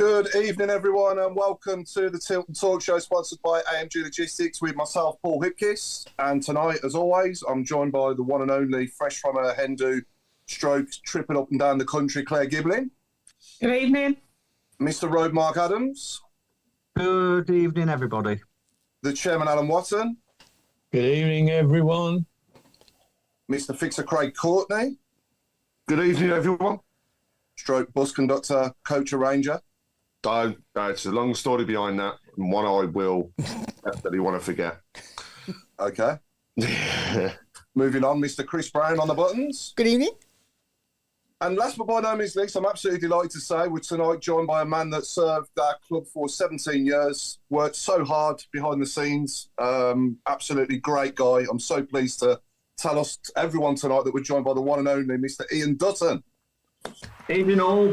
Good evening, everyone, and welcome to the Tilton Talk Show, sponsored by AMG Logistics, with myself, Paul Hipkiss. And tonight, as always, I'm joined by the one and only, fresh from a hen do stroke, tripping up and down the country, Claire Giblin. Good evening. Mr. Road Mark Adams. Good evening, everybody. The Chairman, Alan Watson. Good evening, everyone. Mr. Fixer Craig Courtney. Good evening, everyone. Stroke bus conductor, coach arranger. It's a long story behind that, and one I will definitely want to forget. Okay. Moving on, Mr. Chris Brown on the buttons. Good evening. And last but by no means least, I'm absolutely delighted to say we're tonight joined by a man that served our club for 17 years, worked so hard behind the scenes. Absolutely great guy. I'm so pleased to tell us, everyone tonight, that we're joined by the one and only Mr. Ian Dutton. Evening all.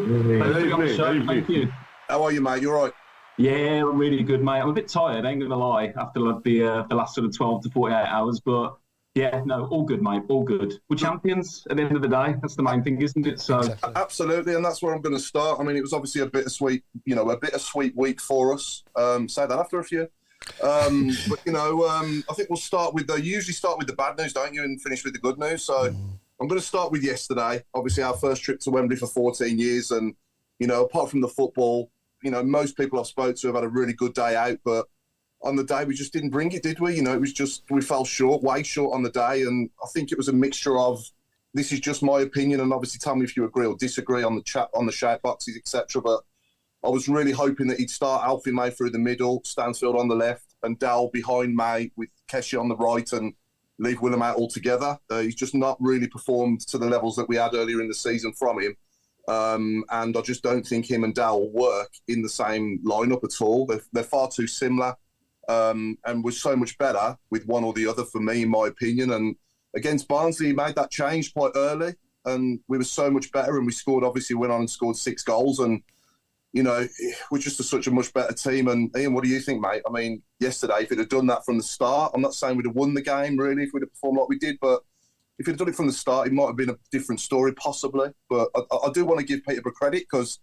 Thank you. How are you, mate? You all right? Yeah, I'm really good, mate. I'm a bit tired, ain't going to lie, after the last sort of 12 to 48 hours. But, yeah, no, all good, mate, all good. We're champions at the end of the day. That's the main thing, isn't it? So exactly. Absolutely, and that's where I'm going to start. I mean, it was obviously a bittersweet week for us. Say that after a few. But, I think we'll start with usually start with the bad news, don't you, and finish with the good news. So I'm going to start with yesterday. Obviously, our first trip to Wembley for 14 years. And, apart from the football, most people I've spoke to have had a really good day out. But on the day, we just didn't bring it, did we? It was just, we fell short, way short on the day. And I think it was a mixture of, this is just my opinion, and obviously tell me if you agree or disagree on the chat, on the shout boxes, etc. But I was really hoping that he'd start Alfie May through the middle, Stansfield on the left, and Dal behind May with Keshi on the right, and leave Willem out altogether. He's just not really performed to the levels that we had earlier in the season from him. And I just don't think him and Dal will work in the same lineup at all. They're far too similar, and we're so much better with one or the other, for me, in my opinion. And against Barnsley, he made that change quite early, and we were so much better, and we scored, obviously went on and scored 6 goals, and we're just such a much better team. And Ian, what do you think, mate? I mean, yesterday, if he'd have done that from the start, I'm not saying we'd have won the game, really, if we'd have performed like we did, but if he'd have done it from the start, it might have been a different story, possibly. But I do want to give Peterborough credit, because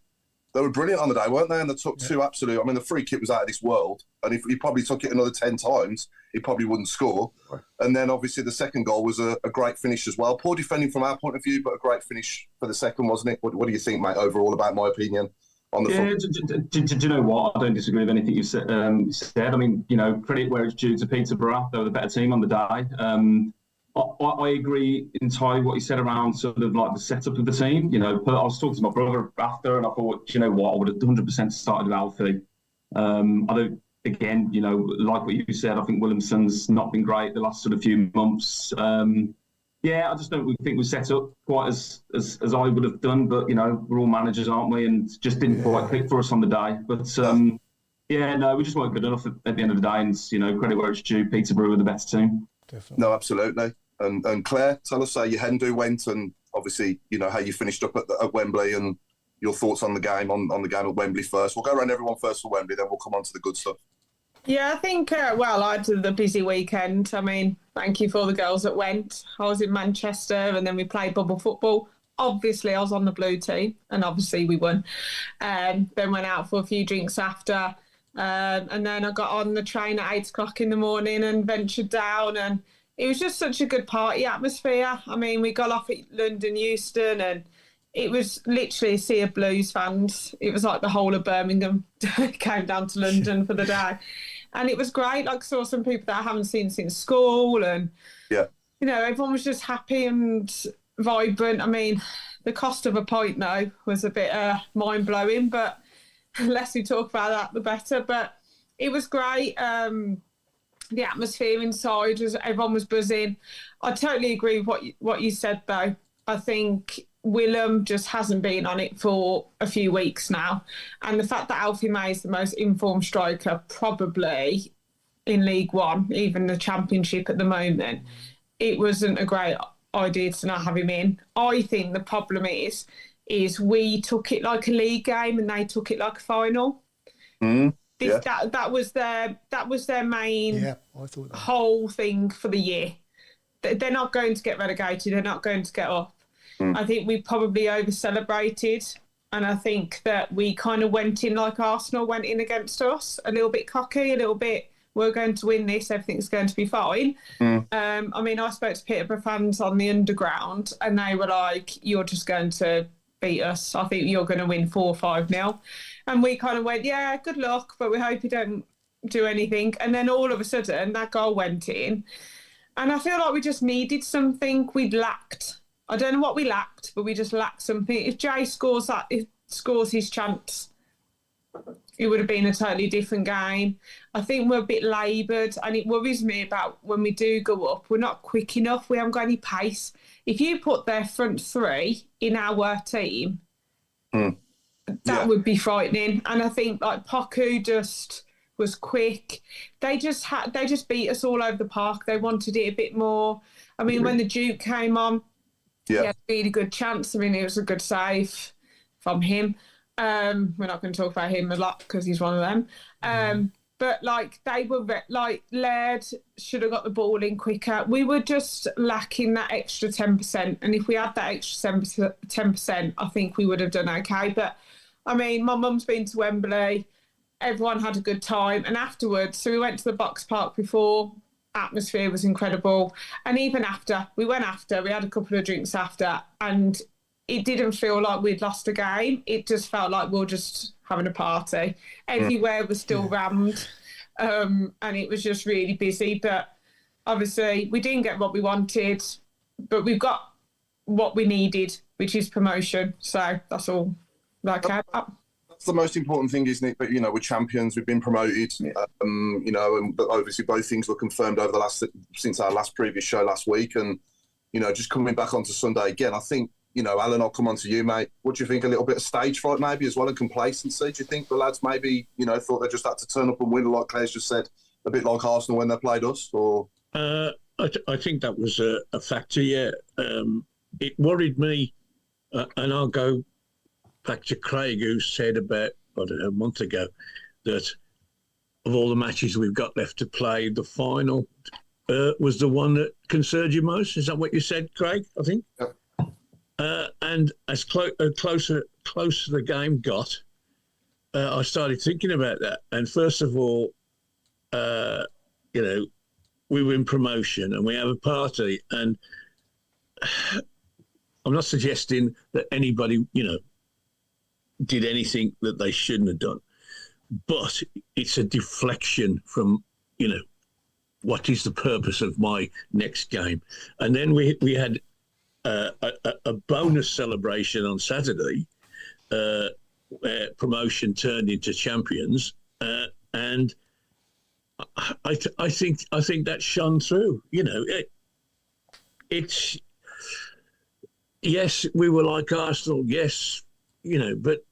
they were brilliant on the day, weren't they? And they took two absolute... I mean, the free kick was out of this world, and if he probably took it another 10 times, he probably wouldn't score. Right. And then, obviously, the second goal was a great finish as well. Poor defending from our point of view, but a great finish for the second, wasn't it? What do you think, mate, overall, about my opinion? Do you know what? I don't disagree with anything you've said. I mean, credit where it's due to Peterborough. They were the better team on the day. I agree entirely what you said around sort of like the setup of the team. I was talking to my brother after, and I thought, I would have 100% started with Alfie. I don't, again, like what you said, I think Williamson's not been great the last sort of few months. I just don't think we set up quite as I would have done, but, we're all managers, aren't we? And just didn't quite click for us on the day. But, we just weren't good enough at the end of the day. And, credit where it's due, Peterborough were the better team. Definitely. No, absolutely. And Claire, tell us how your hen do went, and obviously, how you finished up at Wembley, and your thoughts on the game, on the game at Wembley first. We'll go around everyone first for Wembley, then we'll come on to the good stuff. Yeah, I think, I had the busy weekend. I mean, thank you for the girls that went. I was in Manchester, and then we played bubble football. Obviously, I was on the blue team, and obviously we won. Then went out for a few drinks after, and then I got on the train at 8 o'clock in the morning and ventured down, and it was just such a good party atmosphere. I mean, we got off at London Euston, and it was literally a sea of Blues fans. It was like the whole of Birmingham came down to London for the day. And it was great. Like, saw some people that I haven't seen since school, and, everyone was just happy and vibrant. I mean, the cost of a pint, though, was a bit mind-blowing, but the less we talk about that, the better. But it was great. The atmosphere inside, everyone was buzzing. I totally agree with what you said, though. I think Willem just hasn't been on it for a few weeks now. And the fact that Alfie May is the most informed striker probably in League One, even the Championship at the moment, it wasn't a great idea to not have him in. I think the problem is we took it like a league game and they took it like a final. That was their main whole thing for the year. They're not going to get relegated. They're not going to get up. I think we probably over-celebrated And I think that we kind of went in like Arsenal went in against us, a little bit cocky, a little bit, we're going to win this, everything's going to be fine. I mean, I spoke to Peterborough fans on the underground and they were like, you're just going to beat us. I think you're going to win 4-5-0. And we kind of went, yeah, good luck, but we hope you don't do anything. And then all of a sudden that goal went in. And I feel like we just needed something we'd lacked. I don't know what we lacked, but we just lacked something. If Jay scores his chance, it would have been a totally different game. I think we're a bit laboured, and it worries me about when we do go up, we're not quick enough. We haven't got any pace. If you put their front three in our team, that would be frightening. And I think like Poku just was quick. They just beat us all over the park. They wanted it a bit more. I mean, when the Duke came on, he had a really good chance. I mean, it was a good save from him. We're not going to talk about him a lot because he's one of them. But like they were like Laird should have got the ball in quicker. We were just lacking that extra 10%. And if we had that extra 10%, I think we would have done okay. But I mean, my mum's been to Wembley. Everyone had a good time. And afterwards, so we went to the Box Park before. Atmosphere was incredible. And even after, we had a couple of drinks after, and it didn't feel like we'd lost a game. It just felt like we were just having a party. Everywhere was still rammed, and it was just really busy. But obviously, we didn't get what we wanted, but we've got what we needed, which is promotion. So that's all that I care about. That's the most important thing, isn't it? But, you know, we're champions, we've been promoted, you know, and obviously both things were confirmed over since our previous show last week. And, you know, just coming back onto Sunday again, I think, you know, Alan, I'll come on to you, mate. What do you think? A little bit of stage fright maybe as well, and complacency? Do you think the lads maybe, you know, thought they just had to turn up and win, like Claire's just said, a bit like Arsenal when they played us? Or I think that was a factor, yeah. It worried me, and I'll go back to Craig, who said about, I don't know, a month ago, that of all the matches we've got left to play, the final was the one that concerned you most. Is that what you said, Craig, I think? Yeah. And as closer the game got, I started thinking about that. And first of all, you know, we were in promotion and we have a party. And I'm not suggesting that anybody, you know, did anything that they shouldn't have done. But it's a deflection from, you know, what is the purpose of my next game? And then we had a bonus celebration on Saturday, where promotion turned into champions, and I think that shone through. You know, it's yes, we were like Arsenal, yes, you know, but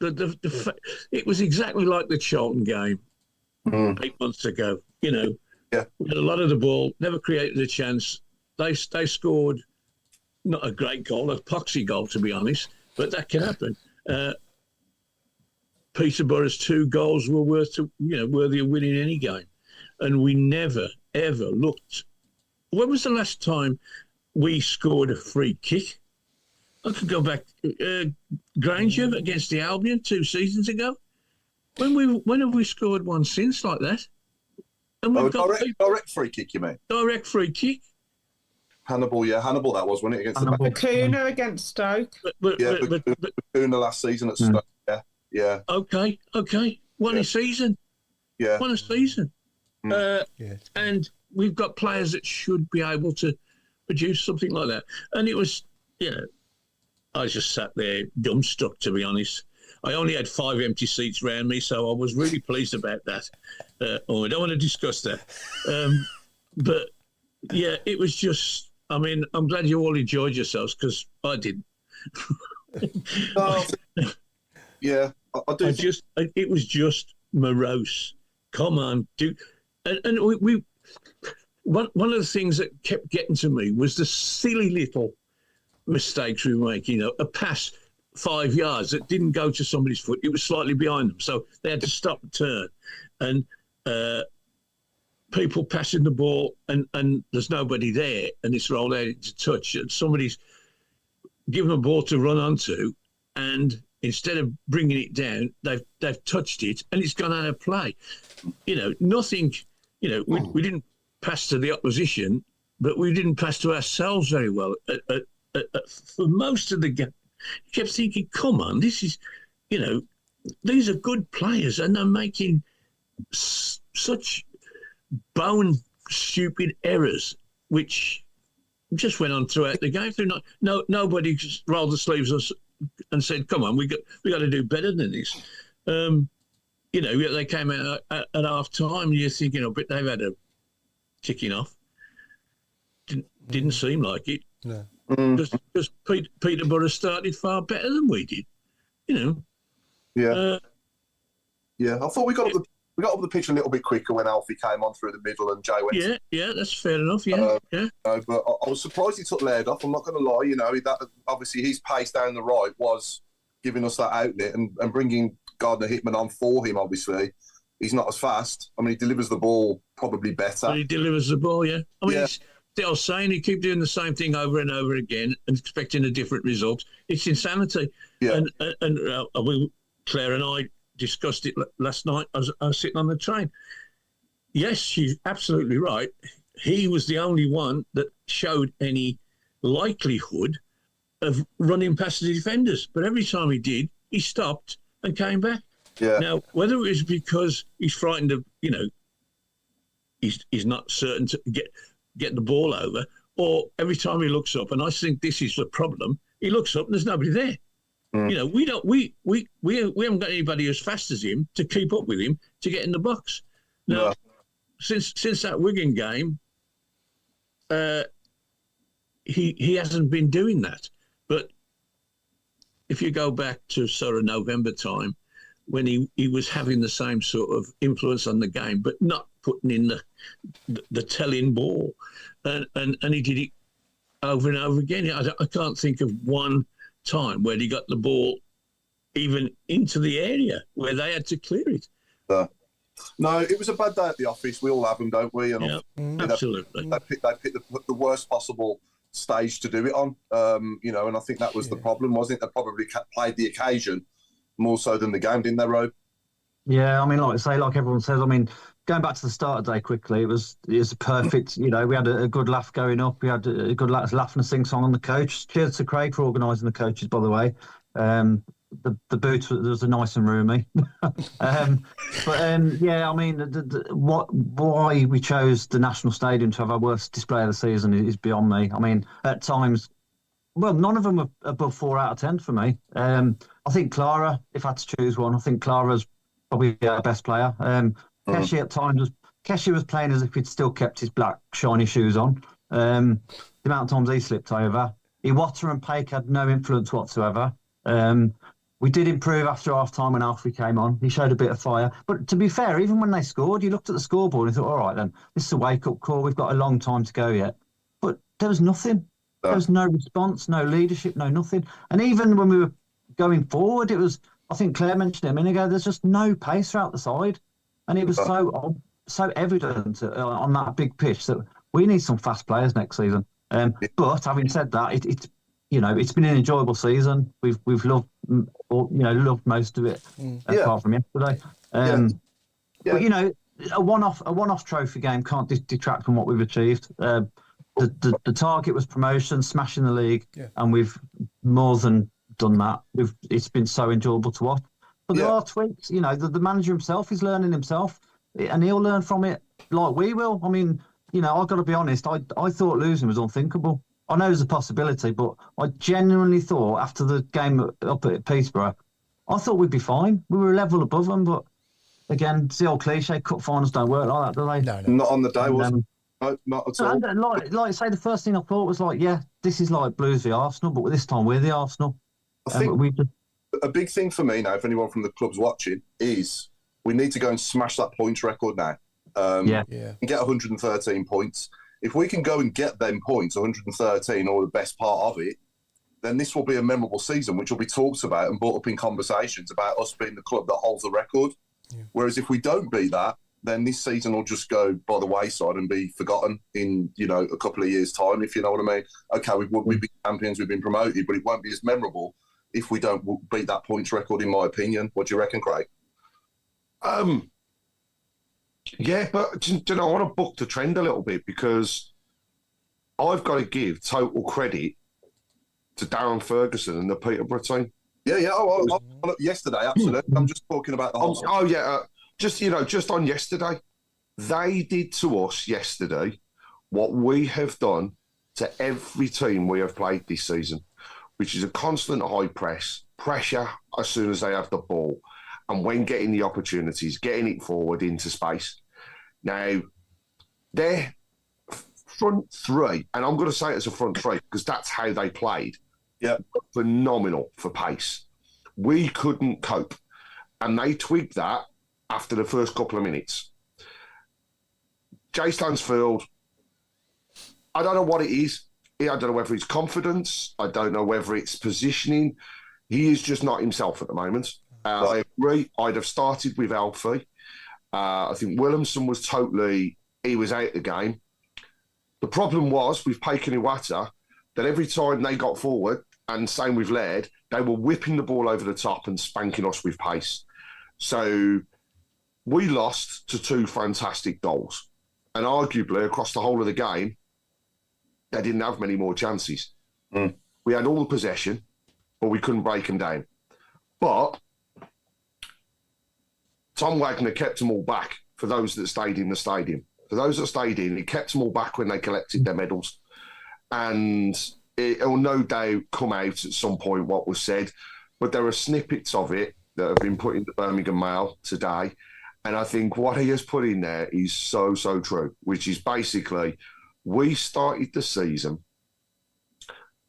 it was exactly like the Charlton game 8 months ago. You know, we had a lot of the ball, never created a chance. They scored not a great goal, a poxy goal, to be honest, but that can happen. Peterborough's 2 goals were worthy of winning any game, and we never ever looked. When was the last time we scored a free kick? I could go back. Granger against the Albion 2 seasons ago. When have we scored one since like that? And we've got direct free kick, you mean? Direct free kick. Hannibal that was, wasn't it? Against Bakuna against Stoke. But Bakuna last season at Stoke. Yeah. Okay. Won a season. Yeah. Won a season. And we've got players that should be able to produce something like that. And it was, you know, I just sat there dumbstruck, to be honest. I only had 5 empty seats around me, so I was really pleased about that. I don't want to discuss that. But, yeah, it was just, I mean, I'm glad you all enjoyed yourselves, because I didn't. Yeah, I do. It was just morose. Come on, dude. And we one of the things that kept getting to me was the silly little mistakes we were making. You know, a pass 5 yards that didn't go to somebody's foot. It was slightly behind them, so they had to stop and turn. And people passing the ball, and there's nobody there, and it's rolled out into touch, and somebody's given a ball to run onto, and instead of bringing it down, they've touched it and it's gone out of play. Nothing. We didn't pass to the opposition, but we didn't pass to ourselves very well. For most of the game, you kept thinking, come on, this is, these are good players and they're making such bone stupid errors, which just went on throughout the game. Nobody just rolled the sleeves and said, come on, we got to do better than this. They came out at half time and you're thinking, but they've had a kicking off. Didn't seem like it. No. Because Peterborough started far better than we did. Yeah. I thought we got up the pitch a little bit quicker when Alfie came on through the middle and Jay went. Yeah, that's fair enough. Yeah. But I was surprised he took Laird off. I'm not going to lie. That obviously his pace down the right was giving us that outlet and bringing Gardner Hickman on for him. Obviously, he's not as fast. I mean, he delivers the ball probably better. But he delivers the ball. Yeah. I mean, it's the old saying: you keep doing the same thing over and over again and expecting a different result. It's insanity. Yeah. And Claire and I discussed it last night. I was sitting on the train. Yes, she's absolutely right. He was the only one that showed any likelihood of running past the defenders. But every time he did, he stopped and came back. Yeah. Now, whether it was because he's frightened of, he's not certain to get the ball over, or every time he looks up, and I think this is the problem, he looks up and there's nobody there. We haven't got anybody as fast as him to keep up with him to get in the box. Now, since that Wigan game, he hasn't been doing that. But if you go back to sort of November time, when he was having the same sort of influence on the game, but not putting in the telling ball, and he did it over and over again. I can't think of one time where he got the ball even into the area where they had to clear it. No, it was a bad day at the office. We all have them, don't we? And absolutely. They picked the worst possible stage to do it on, and I think that was the problem, wasn't it? They probably played the occasion more so than the game, didn't they, Rob? Yeah, I mean, like everyone says, I mean, going back to the start of the day quickly, it was perfect. We had a good laugh going up. We had a good laugh and a sing-song on the coach. Cheers to Craig for organising the coaches, by the way. The boots was nice and roomy. I mean, why we chose the National Stadium to have our worst display of the season is beyond me. I mean, at times, well, none of them were above 4 out of 10 for me. I think Clara, if I had to choose one, I think Clara's probably our best player. Keshi at times was playing as if he'd still kept his black shiny shoes on. The amount of times he slipped over. Iwata and Paik had no influence whatsoever. We did improve after half-time when Alfie came on. He showed a bit of fire. But to be fair, even when they scored, you looked at the scoreboard and thought, all right then, this is a wake-up call. We've got a long time to go yet. But there was nothing. There was no response, no leadership, no nothing. And even when we were going forward, it was, I think Claire mentioned it a minute ago, there's just no pace throughout the side. And it was so evident on that big pitch that we need some fast players next season. But having said that, it's been an enjoyable season. We've loved most of it, apart from yesterday. But a one-off trophy game can't detract from what we've achieved. The target was promotion, smashing the league, and we've more than done that. It's been so enjoyable to watch. But there are tweaks. The manager himself is learning himself, and he'll learn from it like we will. I mean, I've got to be honest. I thought losing was unthinkable. I know there's a possibility, but I genuinely thought after the game up at Peterborough, I thought we'd be fine. We were a level above them, but again, it's the old cliche, cup finals don't work like that, do they? No. Not on the day, was it? No, not at all. Like say, the first thing I thought was this is like Blues v Arsenal, but this time we're the Arsenal. I think a big thing for me now, if anyone from the club's watching, is we need to go and smash that points record now. And get 113 points. If we can go and get them points, 113, or the best part of it, then this will be a memorable season, which will be talked about and brought up in conversations about us being the club that holds the record. Yeah. Whereas if we don't beat that, then this season will just go by the wayside and be forgotten in, a couple of years' time, if you know what I mean. Okay, we've been champions, we've been promoted, but it won't be as memorable if we don't beat that points record, in my opinion. What do you reckon, Craig? Yeah, but do you know, I want to buck the trend a little bit because I've got to give total credit to Darren Ferguson and the Peterborough team. Yeah. Yesterday, absolutely. I'm just talking about the whole. Just on yesterday, they did to us yesterday what we have done to every team we have played this season, which is a constant high pressure as soon as they have the ball, and when getting the opportunities, getting it forward into space. Now, their front three, and I'm going to say it's a front three because that's how they played. Yeah, phenomenal for pace. We couldn't cope, and they twigged that after the first couple of minutes. Jay Stansfield, I don't know what it is. I don't know whether it's confidence. I don't know whether it's positioning. He is just not himself at the moment. I agree. I'd have started with Alfie. I think Williamson was he was out the game. The problem was with Paik and Iwata that every time they got forward, and same with Laird, they were whipping the ball over the top and spanking us with pace. So we lost to 2 fantastic goals. And arguably, across the whole of the game, they didn't have many more chances. We had all the possession, but we couldn't break them down. But Tom Wagner kept them all back for those that stayed in the stadium. For those that stayed in, he kept them all back when they collected their medals. And it will no doubt come out at some point what was said, but there are snippets of it that have been put in the Birmingham Mail today. And I think what he has put in there is so, so true, which is basically we started the season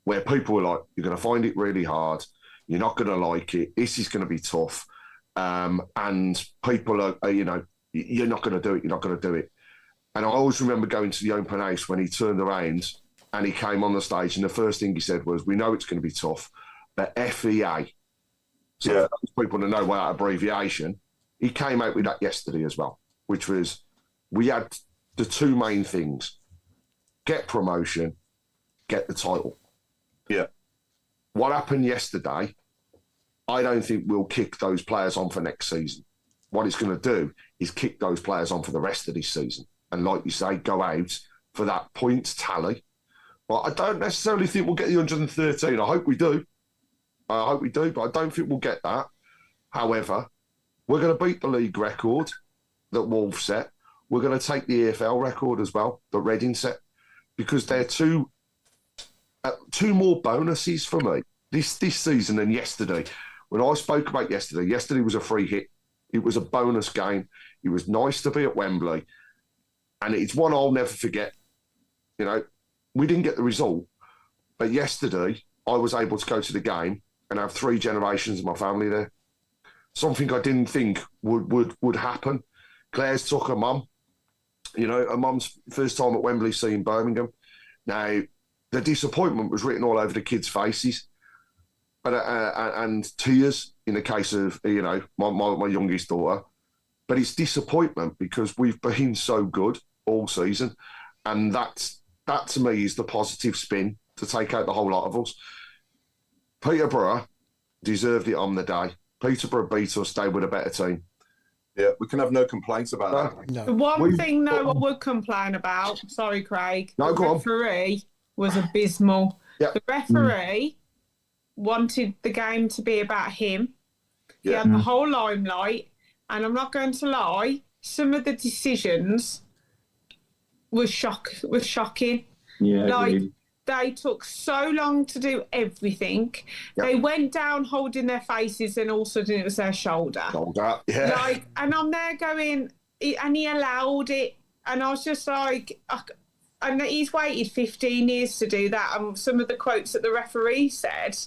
where people were like, you're going to find it really hard. You're not going to like it. This is going to be tough. And people are, you're not going to do it. You're not going to do it. And I always remember going to the open house when he turned around and he came on the stage, and the first thing he said was, we know it's going to be tough, but FEA. So for those people to know what that abbreviation, he came out with that yesterday as well, which was, we had the 2 main things: get promotion, get the title. Yeah. What happened yesterday, I don't think we'll kick those players on for next season. What it's going to do is kick those players on for the rest of this season. And like you say, go out for that points tally. But I don't necessarily think we'll get the 113. I hope we do. But I don't think we'll get that. However, we're going to beat the league record that Wolves set. We're going to take the EFL record as well, that Reading set, because they're two more bonuses for me this season than yesterday. When I spoke about yesterday was a free hit. It was a bonus game. It was nice to be at Wembley. And it's one I'll never forget. We didn't get the result, but yesterday I was able to go to the game and have 3 generations of my family there. Something I didn't think would happen. Claire's took her mum. Her mum's first time at Wembley seeing Birmingham. Now, the disappointment was written all over the kids' faces, but and tears in the case of my youngest daughter. But it's disappointment because we've been so good all season, and that to me is the positive spin to take out the whole lot of us. Peterborough deserved it on the day. Peterborough beat us. They were a better team. Yeah, we can have no complaints about that. No. The one thing, though, I would complain about, sorry, Craig, the referee was abysmal. Yep. The referee wanted the game to be about him. He had the whole limelight, and I'm not going to lie, some of the decisions were shocking. Yeah, agreed. They took so long to do everything. Yep. They went down holding their faces, and all of a sudden it was their shoulder. Yeah. And I'm there going, and he allowed it. And I was just like, and he's waited 15 years to do that. And some of the quotes that the referee said,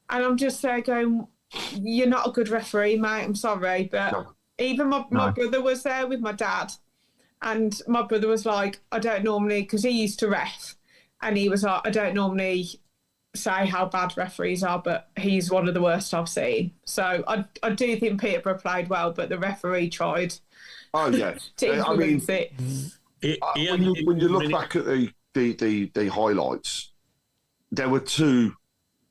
and I'm just there going, you're not a good referee, mate. I'm sorry. But even my brother was there with my dad. And my brother was like, I don't normally, because he used to ref. And he was like, I don't normally say how bad referees are, but he's one of the worst I've seen. So I do think Peterborough played well, but the referee tried to influence it. When you look back at the highlights, there were 2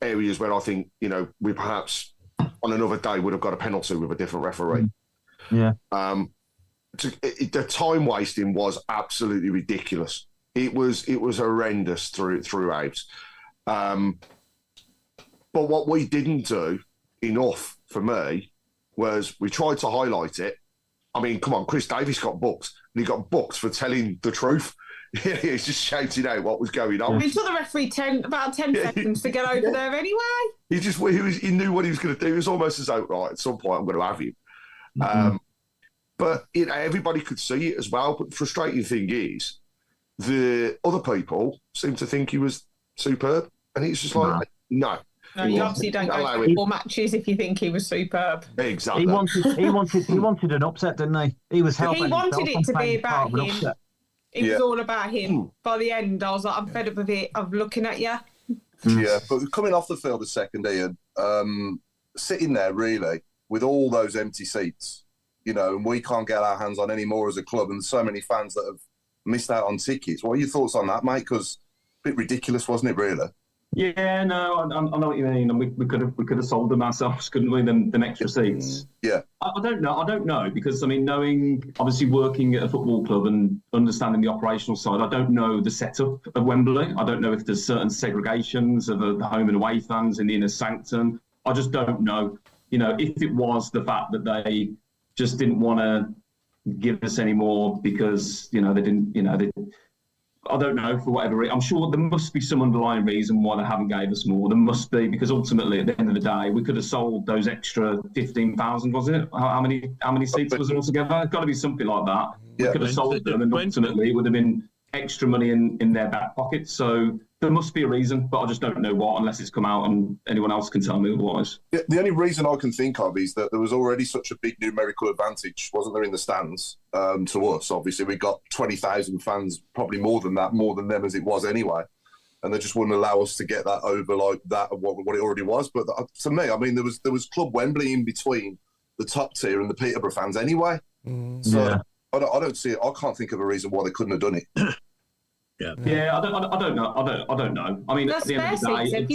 areas where I think, we perhaps on another day would have got a penalty with a different referee. Yeah. The time wasting was absolutely ridiculous. It was horrendous throughout. But what we didn't do enough for me was we tried to highlight it. I mean, come on, Chris Davis got booked, and he got booked for telling the truth. He's just shouting out what was going on. It took the referee about 10 seconds to get over there anyway. He knew what he was going to do. It was almost as though, right, at some point I'm going to have him. But everybody could see it as well. But the frustrating thing is, the other people seem to think he was superb, and it's just like, no. No, you obviously don't go to 4 matches if you think he was superb. Exactly. He wanted an upset, didn't he? He was helping. He wanted it to be about him. Upset. It was all about him. By the end, I was like, I'm fed up of it. I'm looking at you. Yeah, but coming off the field a second, Ian, sitting there really with all those empty seats, and we can't get our hands on any more as a club, and so many fans that have missed out on tickets. What are your thoughts on that, mate? Because a bit ridiculous, wasn't it, really? Yeah, no, I know what you mean, and we could have sold them ourselves, couldn't we? Them extra seats. Yeah. I don't know because knowing obviously working at a football club and understanding the operational side, I don't know the setup of Wembley. I don't know if there's certain segregations of the home and away fans in the inner sanctum. I just don't know. If it was the fact that they just didn't want to give us any more because they didn't. I don't know, for whatever reason. I'm sure there must be some underlying reason why they haven't gave us more. There must be, because ultimately, at the end of the day, we could have sold those extra 15,000, was it? How many seats was it altogether? It's got to be something like that. Yeah. We could have sold them, and ultimately, it would have been extra money in their back pocket. So there must be a reason, but I just don't know what, unless it's come out and anyone else can tell me otherwise. Yeah, the only reason I can think of is that there was already such a big numerical advantage, wasn't there, in the stands to us? Obviously, we got 20,000 fans, probably more than them as it was anyway. And they just wouldn't allow us to get that over like that of what it already was. But to me, I mean, there was Club Wembley in between the top tier and the Peterborough fans anyway. So yeah. I don't see it. I can't think of a reason why they couldn't have done it. Yeah, I don't know. I mean, That's at the end of the day,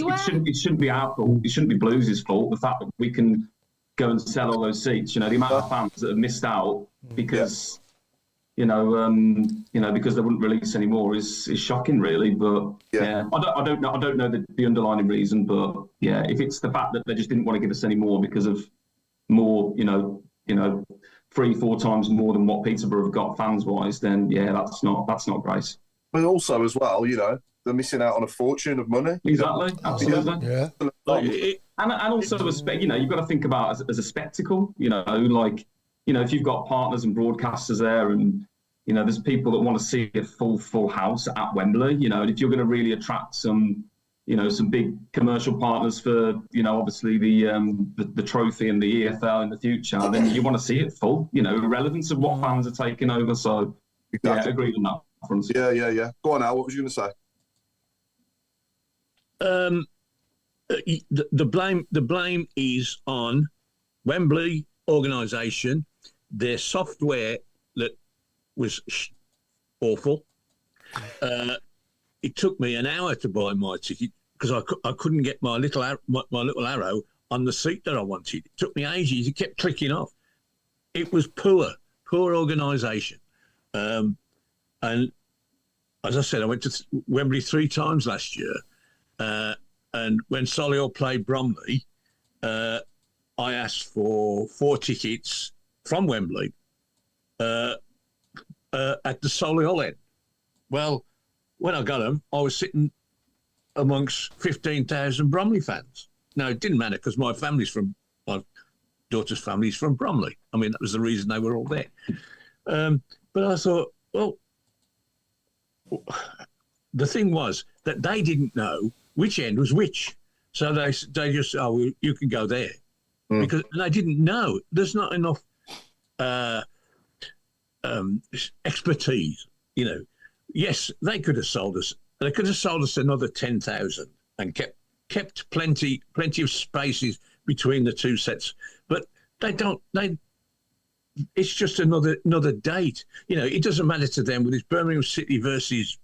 it shouldn't be our fault. It shouldn't be Blues' fault. The fact that we can go and sell all those seats, the amount of fans that have missed out because, because they wouldn't release any more is shocking, really. But I don't know the underlying reason. But yeah, if it's the fact that they just didn't want to give us any more because of more, 3-4 times more than what Peterborough have got fans-wise, then yeah, that's not great. But also, as well, they're missing out on a fortune of money. Exactly, absolutely. Yeah. And also, you've got to think about it as a spectacle. If you've got partners and broadcasters there, and there's people that want to see a full house at Wembley. And if you're going to really attract some big commercial partners for, obviously the trophy and the EFL in the future, then you want to see it full. Irrelevant of what fans are taking over. So yeah, I agree on that. Yeah. Go on, Al. What was you going to say? The blame is on Wembley organisation. Their software that was awful. It took me an hour to buy my ticket because I couldn't get my little arrow on the seat that I wanted. It took me ages. It kept clicking off. It was poor organisation. And as I said, I went to Wembley 3 times last year. And when Solihull played Bromley, I asked for 4 tickets from Wembley at the Solihull end. Well, when I got them, I was sitting amongst 15,000 Bromley fans. Now, it didn't matter because my daughter's family's from Bromley. I mean, that was the reason they were all there. But I thought, well, the thing was that they didn't know which end was which. So they just, you can go there. Because they didn't know. There's not enough expertise, Yes, they could have sold us. They could have sold us another 10,000 and kept plenty of spaces between the 2 sets. But they don't. It's just another date. It doesn't matter to them whether it's Birmingham City versus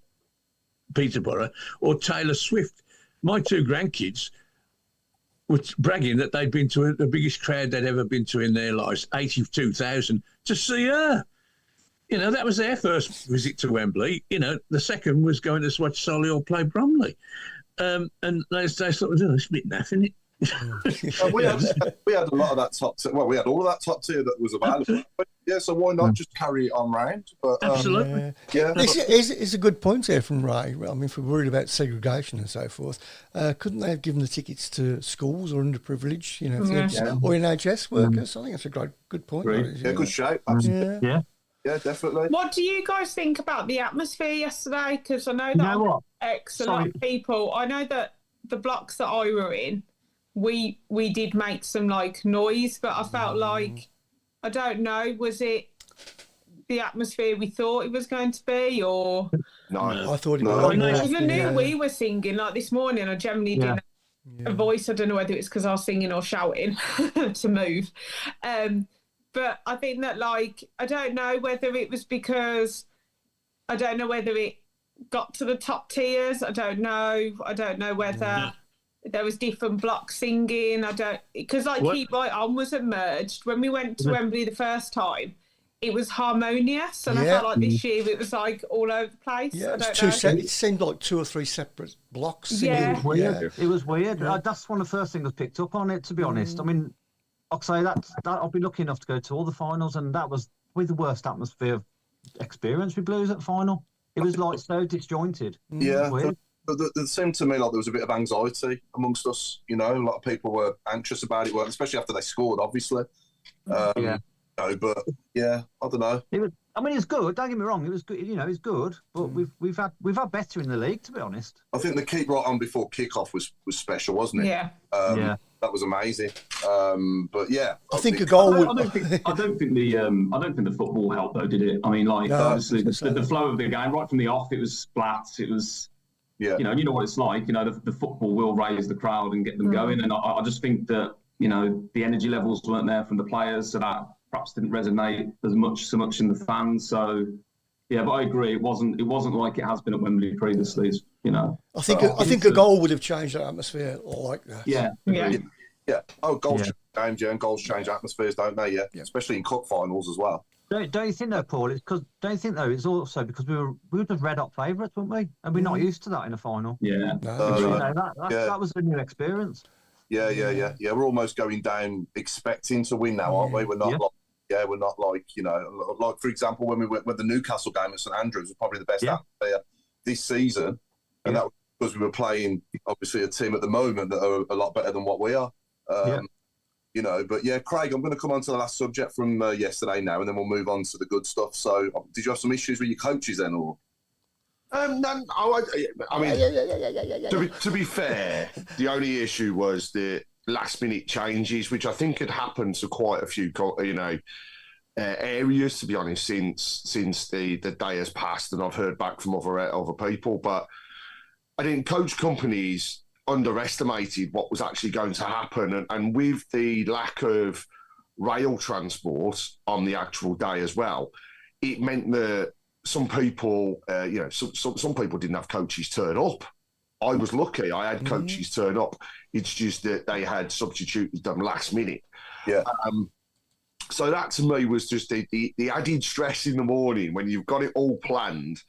Peterborough or Taylor Swift. My 2 grandkids were bragging that they'd been to the biggest crowd they'd ever been to in their lives, 82,000, to see her. You know, that was their first visit to Wembley. You know, the second was going to watch Solihull play Bromley. And they sort of, it's a bit naff, isn't it? we had a lot of that top tier. Well, we had all of that top tier that was available. But yeah, so why not just carry it on round? But, Absolutely. Yeah. It's a good point here from Ray. I mean, if we're worried about segregation and so forth, couldn't they have given the tickets to schools or underprivileged, you know, or NHS workers? I think that's a good point. Yeah, good shape. Absolutely. Yeah, definitely. What do you guys think about the atmosphere yesterday? Because I know that a lot of people. I know that the blocks that I were in, we did make some like noise, but I felt like, I don't know, was it the atmosphere we thought it was going to be, or No, I thought it was. Because I knew we were singing. Like this morning, I generally didn't have a voice. I don't know whether it's because I was singing or shouting to move. But I think that, like, I don't know whether it was because, I don't know whether it got to the top tiers. I don't know whether there was different blocks singing. Because like Keep Right On wasn't merged. When we went to Wembley the first time, it was harmonious, and I felt like this year it was like all over the place. Yeah, it seemed like 2 or 3 separate blocks singing. Yeah. It was weird. It was weird. That's one of the first things I picked up on it, to be honest. I mean, I'd say that I've been lucky enough to go to all the finals, and that was with the worst atmosphere experience with Blues at the final. It was like so disjointed. Yeah, it seemed to me like there was a bit of anxiety amongst us. You know, a lot of people were anxious about it, especially after they scored, obviously. But yeah, I don't know. It's good. Don't get me wrong. It was good. You know, it's good. But we've had better in the league, to be honest. I think the Keep Right On before kickoff was special, wasn't it? Yeah. That was amazing. But yeah, I think a goal. I don't think the football helped though, did it? I mean, like obviously the flow of the game right from the off, it was splat. It was, you know what it's like. You know, the football will raise the crowd and get them going. And I just think that, you know, the energy levels weren't there from the players, so that perhaps didn't resonate so much in the fans. So yeah, but I agree, it wasn't like it has been at Wembley previously. You know, I think a goal would have changed that atmosphere like that. Yeah. Oh, goals change games, and goals change atmospheres, don't they? Yeah. Especially in cup finals as well. Don't you think though, Paul? It's also because we were just red hot favourites, weren't we? And we're not used to that in a final. Yeah. That was a new experience. Yeah. We're almost going down expecting to win now, aren't we? We're not we're not like, you know, like for example when the Newcastle game at St Andrews was probably the best atmosphere this season, and that was because we were playing obviously a team at the moment that are a lot better than what we are. You know, but yeah, Craig, I'm going to come on to the last subject from yesterday now, and then we'll move on to the good stuff. So, did you have some issues with your coaches then, or? No, I mean, to be fair, the only issue was the last-minute changes, which I think had happened to quite a few, you know, areas. To be honest, since the day has passed, and I've heard back from other people, but I think coach companies underestimated what was actually going to happen, and with the lack of rail transport on the actual day as well, it meant that some people, some people didn't have coaches turn up. I was lucky; I had coaches turn up. It's just that they had substituted them last minute. Yeah. So that to me was just the added stress in the morning when you've got it all planned.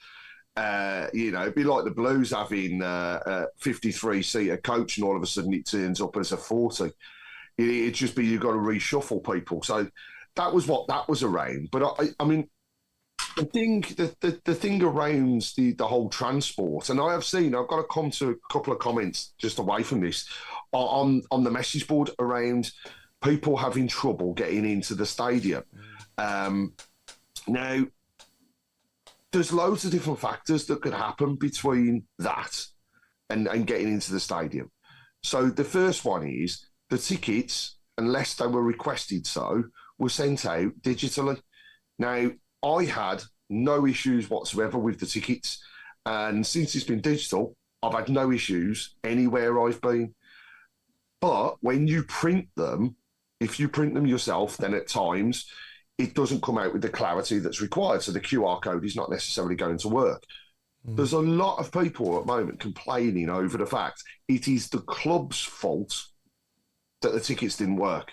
You know, it'd be like the Blues having a 53-seater coach, and all of a sudden it turns up as a 40. It'd just be you've got to reshuffle people. So that was what that was around. But I mean, the thing around the whole transport, and I've got to come to a couple of comments just away from this on the message board around people having trouble getting into the stadium. Now, there's loads of different factors that could happen between that and getting into the stadium. So the first one is the tickets, unless they were requested so, were sent out digitally. Now, I had no issues whatsoever with the tickets. And since it's been digital, I've had no issues anywhere I've been. But when you print them, if you print them yourself, then at times it doesn't come out with the clarity that's required. So the QR code is not necessarily going to work. There's a lot of people at the moment complaining over the fact it is the club's fault that the tickets didn't work.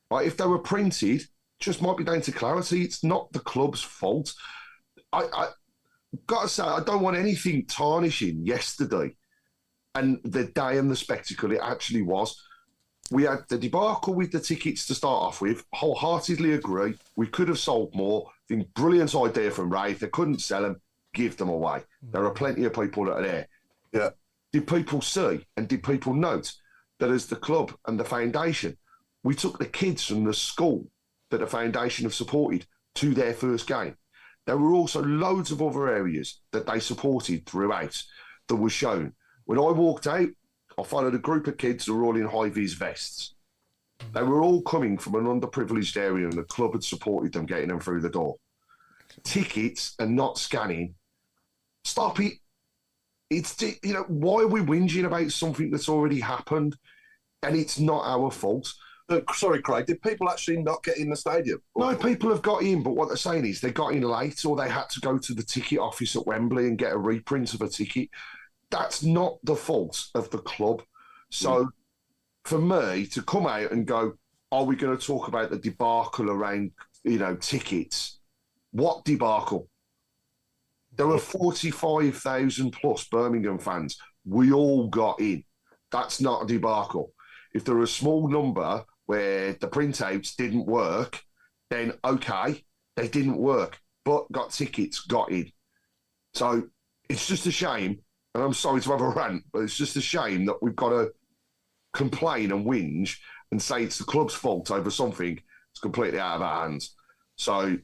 Right? If they were printed, just might be down to clarity. It's not the club's fault. I got to say, I don't want anything tarnishing yesterday and the day and the spectacle it actually was. We had the debacle with the tickets to start off with. Wholeheartedly agree. We could have sold more. Think brilliant idea from Ray. If they couldn't sell them, give them away. There are plenty of people that are there. Yeah. Did people see and did people note that as the club and the foundation, we took the kids from the school that the foundation have supported to their first game? There were also loads of other areas that they supported throughout that was shown. When I walked out, I followed a group of kids who were all in high-vis vests. They were all coming from an underprivileged area and the club had supported them getting them through the door. Tickets and not scanning. Stop it. It's, you know, why are we whinging about something that's already happened and it's not our fault? Sorry, Craig, did people actually not get in the stadium? No, people have got in, but what they're saying is they got in late or they had to go to the ticket office at Wembley and get a reprint of a ticket. That's not the fault of the club. So for me to come out and go, are we going to talk about the debacle around, you know, tickets? What debacle? There were 45,000 plus Birmingham fans. We all got in. That's not a debacle. If there are a small number where the printouts didn't work, then okay, they didn't work, but got tickets, got in. So it's just a shame, and I'm sorry to have a rant, but it's just a shame that we've got to complain and whinge and say it's the club's fault over something that's completely out of our hands. So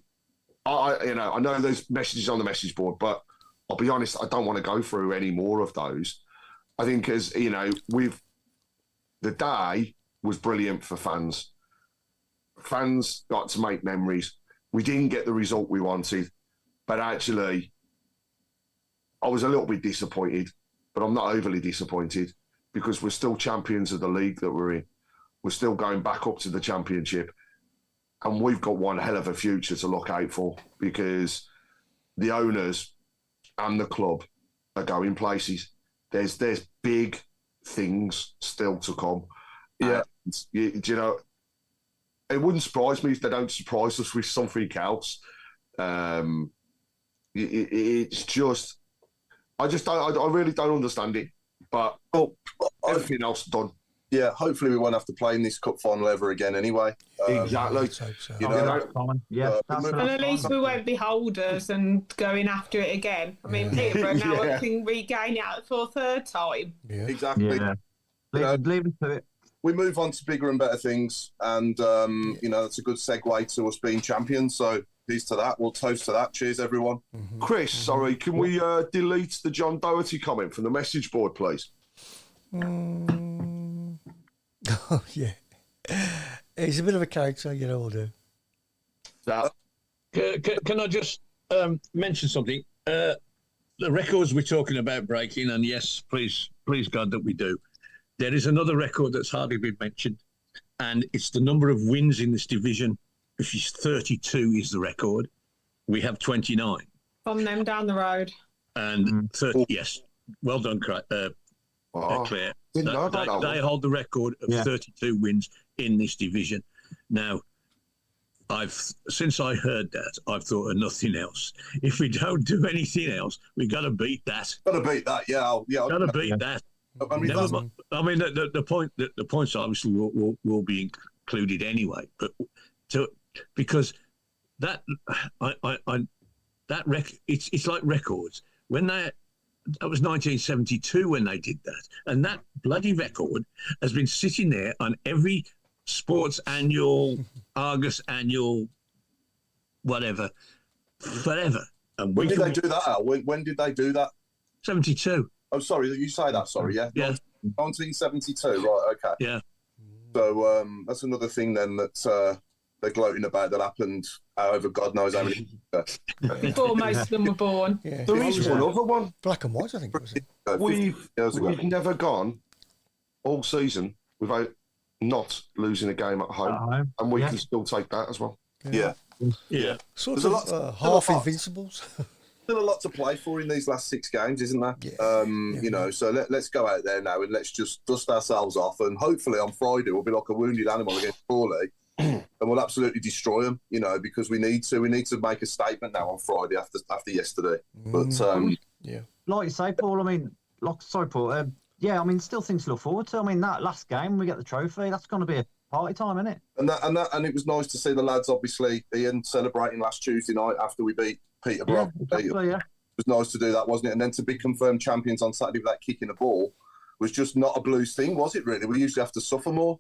I know there's messages on the message board, but I'll be honest, I don't want to go through any more of those. I think, as you know, the day was brilliant for fans. Fans got to make memories. We didn't get the result we wanted, but actually, I was a little bit disappointed, but I'm not overly disappointed because we're still champions of the league that we're in. We're still going back up to the championship. And we've got one hell of a future to look out for because the owners and the club are going places. There's big things still to come. Yeah. You know, it wouldn't surprise me if they don't surprise us with something else. It's just, I really don't understand it. But everything else done. Yeah, hopefully we won't have to play in this cup final ever again anyway. Exactly. You know, and at least we won't be holders and going after it again. I mean, Peterborough now can regain it for a third time. Yeah. Exactly. Yeah. Leave it to it. We move on to bigger and better things, and you know, that's a good segue to us being champions. So here's to that. We'll toast to that. Cheers, everyone. Chris, sorry, can we delete the John Doherty comment from the message board, please? Oh, yeah. He's a bit of a character, you know, we'll do. Can I just mention something? The records we're talking about breaking, and yes, please God that we do. There is another record that's hardly been mentioned, and it's the number of wins in this division, which is 32 is the record. We have 29. From them down the road. And 30, yes. Well done, Claire. They hold the record of 32 wins in this division. Now, since I heard that, I've thought of nothing else. If we don't do anything else, we got to beat that. Got to beat that, yeah. Got to beat that. I mean, the points obviously will be included anyway, but because that it's like records when that was 1972 when they did that, and that bloody record has been sitting there on every sports annual, Argus annual, whatever, forever. And when did they do that, Al? When did they do that? 72. Oh, sorry, you say that. Sorry, yeah. 1972, right? Okay. Yeah. So that's another thing then that they're gloating about that happened. However, God knows how many. Before most of them were born. Yeah. There is one other one. Black and white, I think it was. We've never gone all season without not losing a game at home, and we can still take that as well. Yeah. Sort of half invincibles. still a lot to play for in these last 6 games, isn't there? Yeah. You know, so let's go out there now and let's just dust ourselves off. And hopefully on Friday we'll be like a wounded animal against Crawley, and we'll absolutely destroy them. You know, because we need to make a statement now on Friday after yesterday. But yeah, like you say, Paul. I mean, sorry, Paul. Yeah, I mean, still things to look forward to. I mean, that last game we get the trophy. That's going to be a party time, isn't it? And it was nice to see the lads, obviously, Ian, celebrating last Tuesday night after we beat Peterborough. Yeah, exactly, yeah. It was nice to do that, wasn't it? And then to be confirmed champions on Saturday with that kick in the ball was just not a Blues thing, was it, really? We usually have to suffer more.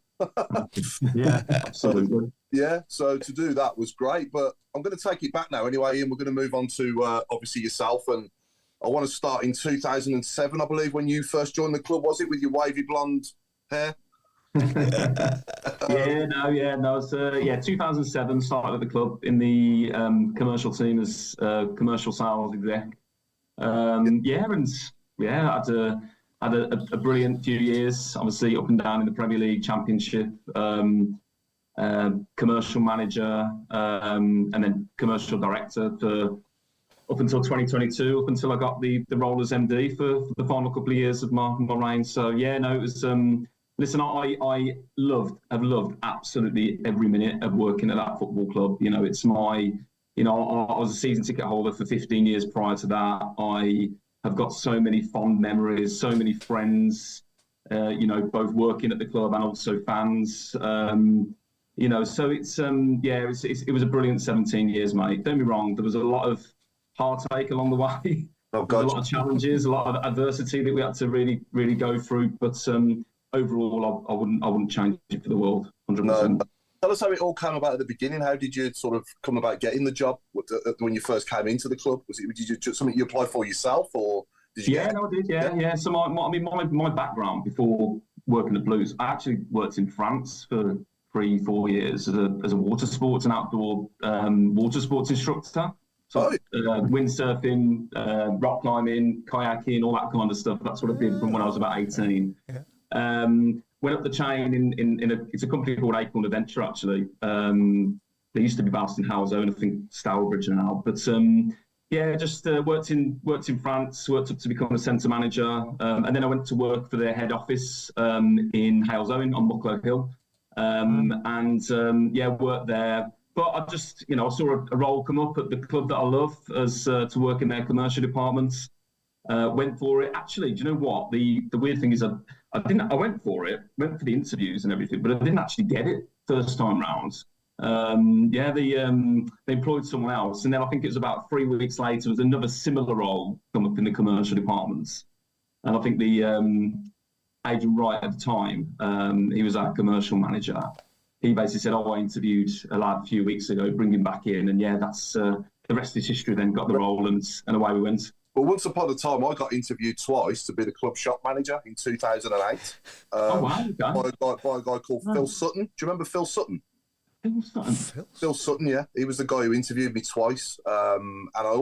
Yeah, absolutely. Yeah, so to do that was great. But I'm going to take it back now anyway, Ian. We're going to move on to, obviously, yourself. And I want to start in 2007, I believe, when you first joined the club, was it, with your wavy blonde hair? No. It's 2007. Started at the club in the commercial team as commercial sales exec. Had a brilliant few years. Obviously, up and down in the Premier League, Championship, commercial manager, and then commercial director for up until 2022. Up until I got the role as MD for the final couple of years of my reign. So it was. Listen, I have loved absolutely every minute of working at that football club. You know, it's my, I was a season ticket holder for 15 years prior to that. I have got so many fond memories, so many friends, both working at the club and also fans. So it was a brilliant 17 years, mate. Don't be wrong. There was a lot of heartache along the way. Oh, God. A lot of challenges, a lot of adversity that we had to really, really go through. But overall, I wouldn't change it for the world. 100%. No. Tell us how it all came about at the beginning. How did you sort of come about getting the job when you first came into the club? Did you something you applied for yourself, or did you? I did. Yeah. So my background before working at Blues, I actually worked in France for 3-4 years as a water sports and outdoor water sports instructor. So windsurfing, rock climbing, kayaking, all that kind of stuff. That's what I did from when I was about 18. Yeah. Went up the chain it's a company called Acorn Adventure, actually. They used to be based in Halesowen, I think Stourbridge now. But worked in France, worked up to become a centre manager, and then I went to work for their head office in Halesowen on Mucklow Hill, worked there. But I just, I saw a role come up at the club that I love as to work in their commercial departments. Went for it. Actually, do you know what? The weird thing is I went for it, went for the interviews and everything, but I didn't actually get it first time round. They employed someone else. And then I think it was about 3 weeks later, there was another similar role come up in the commercial departments. And I think the agent Wright at the time, he was our commercial manager. He basically said, I interviewed a lad a few weeks ago, bring him back in. And that's the rest is history then, got the role and away we went. Well, once upon a time, I got interviewed twice to be the club shop manager in 2008. Okay. By a guy called Phil Sutton. Do you remember Phil Sutton? Phil Sutton, yeah. He was the guy who interviewed me twice. And I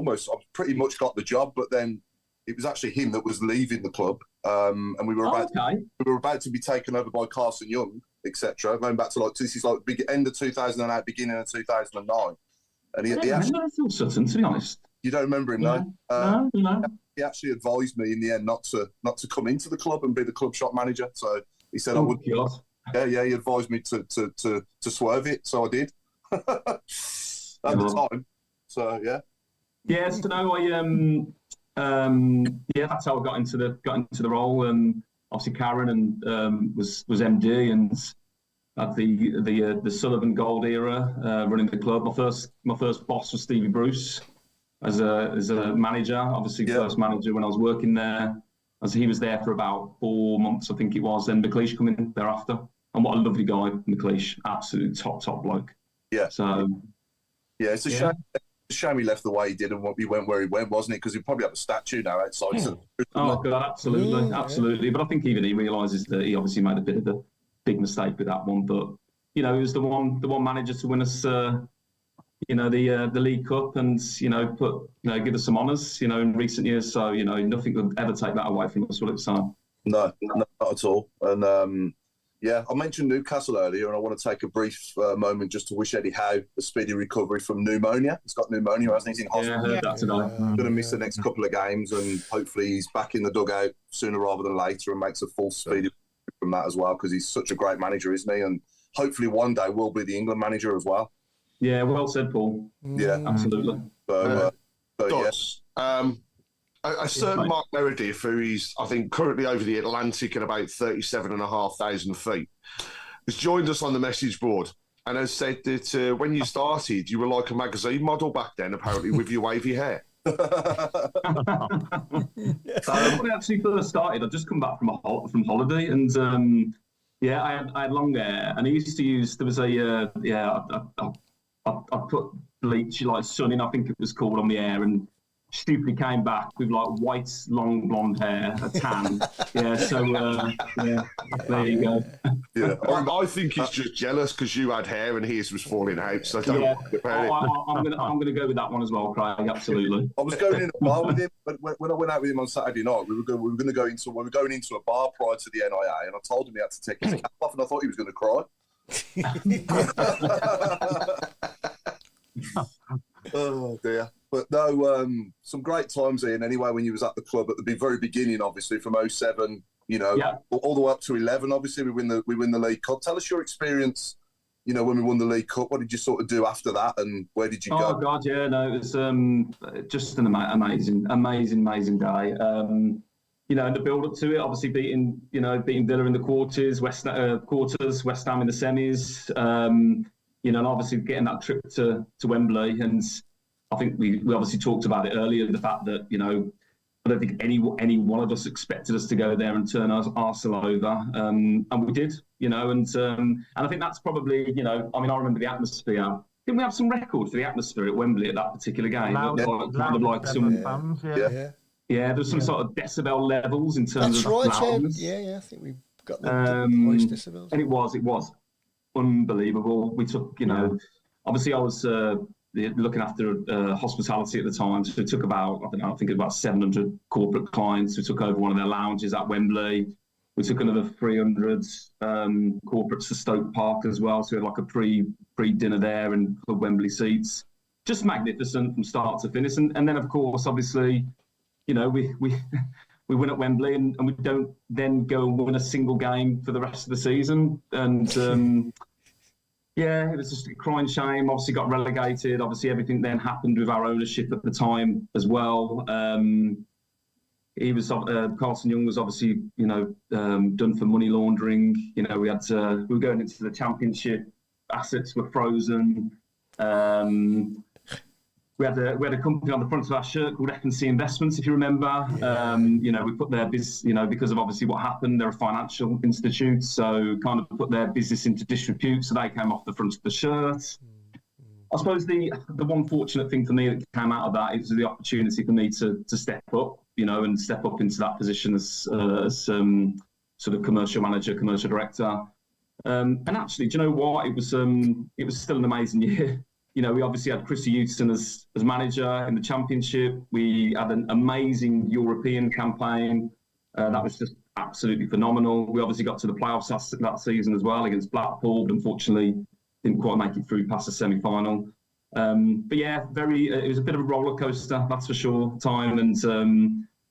pretty much got the job, but then it was actually him that was leaving the club. And we were about to be taken over by Carson Young, etc. Going back to this is big end of 2008, beginning of 2009. And he actually, Phil Sutton, to be honest. You don't remember him, no? No. He actually advised me in the end not to come into the club and be the club shop manager. So he said I would. God. Yeah. He advised me to swerve it, so I did at the time. So yeah. Yes, to know that's how I got into the role. Obviously Karen and was MD and had the Sullivan Gold era running the club. My first boss was Stevie Bruce. As a manager, obviously first manager when I was working there. As he was there for about 4 months, I think it was. Then McLeish coming in thereafter, and what a lovely guy, McLeish, absolute top bloke. Yeah. So. Yeah, it's a shame. Shame he left the way he did and he went where he went, wasn't it? Because he'd probably have a statue now outside. Yeah. Oh God, absolutely. But I think even he realises that he obviously made a bit of a big mistake with that one. But he was the one manager to win us. The League Cup and, give us some honours, in recent years. So, nothing would ever take that away from us, will it, Sam? No, not at all. And, Yeah, I mentioned Newcastle earlier, and I want to take a brief moment just to wish Eddie Howe a speedy recovery from pneumonia. He's got pneumonia, hasn't he? He's in hospital. Yeah, I heard that today. Going to miss the next couple of games, and hopefully he's back in the dugout sooner rather than later and makes a full speedy from that as well, because he's such a great manager, isn't he? And hopefully one day will be the England manager as well. Yeah, well said, Paul. Yeah, absolutely. So, Dots. A certain Mark Meredith, who is, I think, currently over the Atlantic at about 37,500 feet, has joined us on the message board and has said that when you started, you were like a magazine model back then, apparently, with your wavy hair. When I actually first started, I'd just come back from holiday, and I had long hair, and I used to use, there was I put bleach, like sunning, I think it was called, on the hair, and stupidly came back with like white, long blonde hair, a tan. There you go. Yeah, I think he's just jealous because you had hair and his was falling out. So don't worry about it. I'm gonna go with that one as well, Craig. Absolutely. I was going in a bar with him, but when I went out with him on Saturday night, we were going into a bar prior to the NIA, and I told him he had to take his cap off, and I thought he was going to cry. Oh dear. But no, some great times, Ian, anyway, when you was at the club at the very beginning, obviously, from 07, all the way up to 11, obviously, we win the League Cup. Tell us your experience, when we won the League Cup. What did you sort of do after that, and where did you go? Oh, God, yeah, no, it was just an amazing day. The build-up to it, obviously beating Villa in the quarters, West Ham in the semis, and obviously getting that trip to Wembley. And I think we obviously talked about it earlier, the fact that, I don't think any one of us expected us to go there and turn Arsenal over. And we did, and I think that's probably, I remember the atmosphere. Didn't we have some record for the atmosphere at Wembley at that particular game? There was some sort of decibel levels in terms of loudness. Yeah, I think we've got the highest decibels. And it was unbelievable. We took, obviously I was looking after hospitality at the time, so we took about, I think about 700 corporate clients. We took over one of their lounges at Wembley. We took another 300 corporates to Stoke Park as well, so we had like a pre-dinner there and Club Wembley seats. Just magnificent from start to finish. And then, of course, obviously, we win at Wembley and we don't then go and win a single game for the rest of the season. And it was just a crying shame. Obviously got relegated. Obviously everything then happened with our ownership at the time as well. Carlson Young was obviously, done for money laundering. We were going into the Championship. Assets were frozen. We had a company on the front of our shirt called F&C Investments, if you remember. We put their business, because of obviously what happened, they're a financial institute, so kind of put their business into disrepute, so they came off the front of the shirt. I suppose the one fortunate thing for me that came out of that is the opportunity for me to step up, and step up into that position as sort of commercial manager, commercial director. And actually, do you know what? It was still an amazing year. We obviously had Chrissy Houston as manager in the Championship. We had an amazing European campaign. That was just absolutely phenomenal. We obviously got to the playoffs that season as well against Blackpool, but unfortunately didn't quite make it through past the semi-final. But yeah, it was a bit of a roller coaster, that's for sure, time. And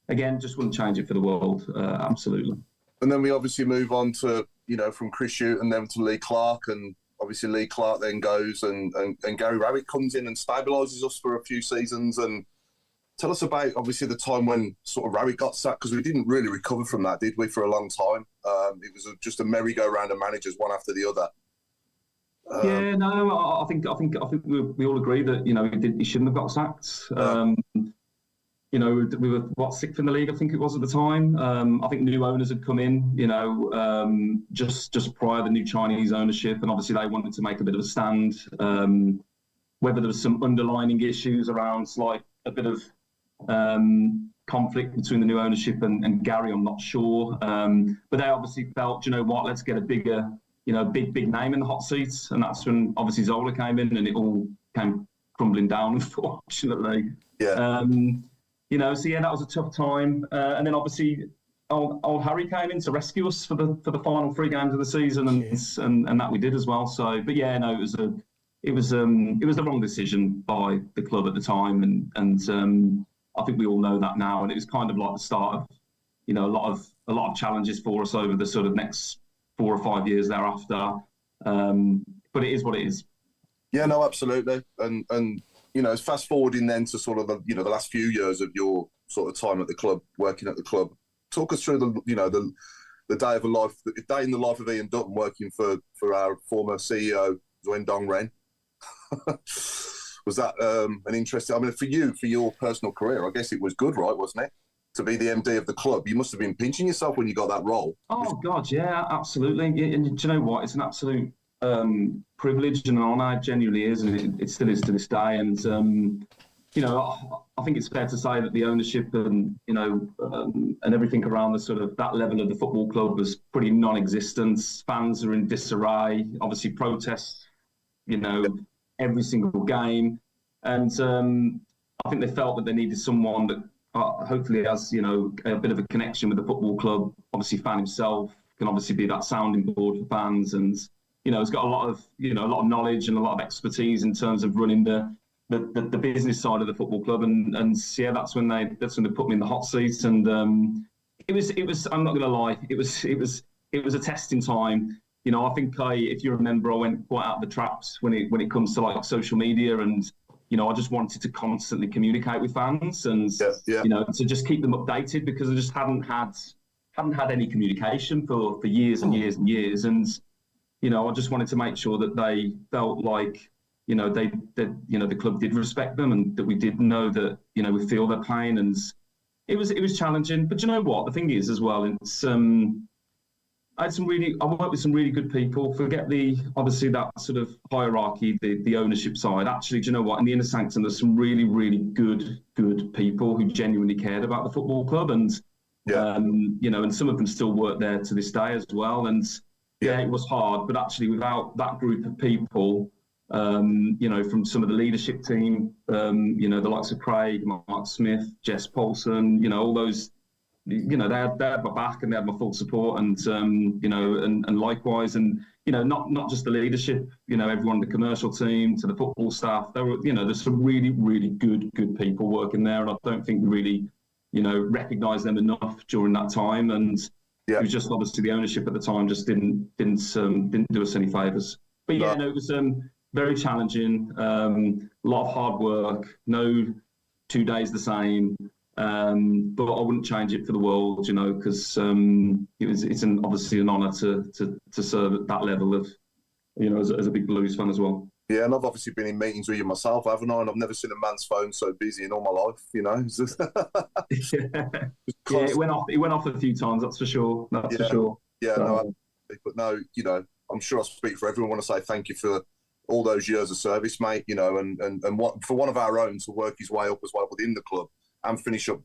again, just wouldn't change it for the world, absolutely. And then we obviously move on to, from Chris Shute and then to Lee Clark, and obviously Lee Clark then goes and Gary Rowett comes in and stabilises us for a few seasons. And tell us about, obviously, the time when sort of Rowett got sacked, because we didn't really recover from that, did we, for a long time? It was just a merry-go-round of managers, one after the other. I think we all agree that, he shouldn't have got sacked. We were, sixth in the league, I think it was at the time. I think new owners had come in, just prior to the new Chinese ownership, and obviously they wanted to make a bit of a stand. Whether there was some underlying issues around, like a bit of conflict between the new ownership and Gary, I'm not sure. But they obviously felt, let's get a bigger, big name in the hot seats, and that's when obviously Zola came in, and it all came crumbling down, unfortunately. Yeah. So that was a tough time. And then obviously, old Harry came in to rescue us for the final 3 games of the season, and that we did as well. So, but yeah, no, it was the wrong decision by the club at the time, and I think we all know that now. And it was kind of like the start of, a lot of challenges for us over the sort of next 4 or 5 years thereafter. But it is what it is. Yeah, no, absolutely. And it's fast forwarding then to sort of the last few years of your sort of time at the club, working at the club. Talk us through the day in the life of Ian Dutton, working for our former CEO Zuen Dong Ren. Was that an interesting? I mean, for your personal career, I guess it was good, right? Wasn't it, to be the MD of the club? You must have been pinching yourself when you got that role. Oh God, yeah, absolutely. And do you know what? It's an absolute privilege and an honour. It genuinely is, and it still is to this day. And I think it's fair to say that the ownership and and everything around the sort of that level of the football club was pretty non-existent. Fans are in disarray. Obviously, protests, every single game, and I think they felt that they needed someone that hopefully has a bit of a connection with the football club. Obviously, fan himself can obviously be that sounding board for fans, and has got a lot of knowledge and a lot of expertise in terms of running the business side of the football club, and yeah, that's when they put me in the hot seat, and it was I'm not going to lie, it was a testing time. I think if you remember, I went quite out of the traps when it comes to like social media, and I just wanted to constantly communicate with fans and to just keep them updated, because I just hadn't had any communication for years and years and years, and I just wanted to make sure that they felt like the club did respect them, and that we did know that we feel their pain. And it was challenging, but you know what, the thing is as well, it's I worked with some really good people. Forget obviously that sort of hierarchy, the ownership side. Actually, do you know what, in the inner sanctum, there's some really, really good people who genuinely cared about the football club, and and some of them still work there to this day as well. And it was hard, but actually without that group of people, from some of the leadership team, the likes of Craig, Mark Smith, Jess Paulson, all those, they had my back and they had my full support, and and likewise, and not just the leadership, everyone, the commercial team to the football staff. There were, there's some really, really good people working there, and I don't think we really, recognised them enough during that time. And it was just obviously the ownership at the time just didn't do us any favours. But it was very challenging, a lot of hard work, no 2 days the same, but I wouldn't change it for the world, because it's obviously an honour to serve at that level of, as a big Blues fan as well. Yeah, and I've obviously been in meetings with you myself, haven't I? And I've never seen a man's phone so busy in all my life, It's just it went off a few times, that's for sure. For sure. Yeah, but no, I'm sure I speak for everyone when I say thank you for all those years of service, mate, and what for one of our own to work his way up as well within the club and finishing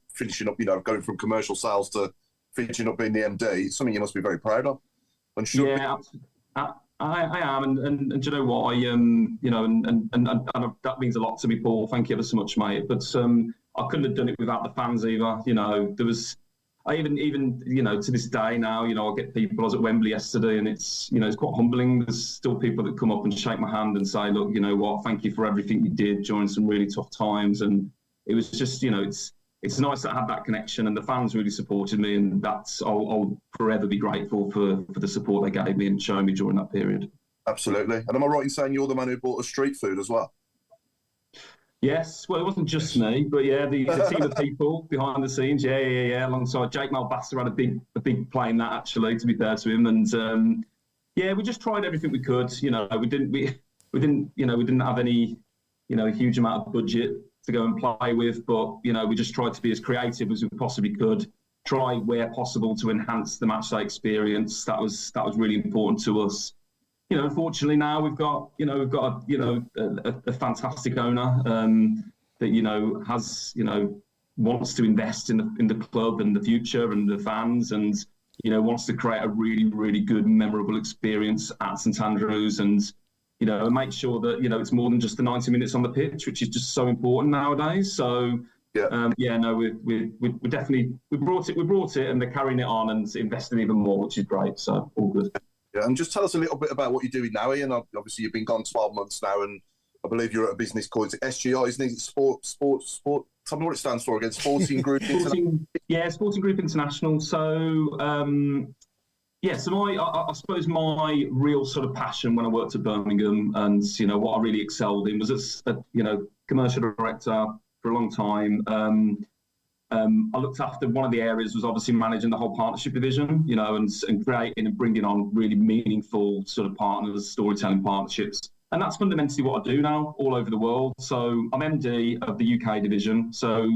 up, going from commercial sales to finishing up being the MD. It's something you must be very proud of. And I am, and do you know what, and that means a lot to me, Paul. Thank you ever so much, mate. But I couldn't have done it without the fans either. There was, I even to this day now, I get people. I was at Wembley yesterday, and it's it's quite humbling. There's still people that come up and shake my hand and say, look, you know what, thank you for everything you did during some really tough times. And it was just, it's nice to have that connection, and the fans really supported me, and I'll forever be grateful for the support they gave me and showing me during that period. Absolutely. And am I right in saying you're the man who bought us street food as well? Yes, well, it wasn't just me, but the team of people behind the scenes, alongside Jake Malbasser had a big play in that, actually, to be fair to him, and we just tried everything we could. We didn't have any huge amount of budget to go and play with, but we just tried to be as creative as we possibly could, try where possible to enhance the matchday experience. That was really important to us. Unfortunately now we've got a fantastic owner that has wants to invest in the club and the future and the fans, and wants to create a really, really good, memorable experience at St Andrews, and and make sure that it's more than just the 90 minutes on the pitch, which is just so important nowadays. So No, we definitely brought it, and they're carrying it on and investing even more, which is great. So all good. Yeah, and just tell us a little bit about what you're doing now, Ian. Obviously, you've been gone 12 months now, and I believe you're at a business called SGI, isn't it? Sport. Tell me what it stands for again. Sporting Group International. Yeah, Sporting Group International. So, so I suppose my real sort of passion when I worked at Birmingham, and what I really excelled in, was as a commercial director for a long time. I looked after, one of the areas was obviously managing the whole partnership division, and creating and bringing on really meaningful sort of partners, storytelling partnerships. And that's fundamentally what I do now all over the world. So I'm MD of the UK division. So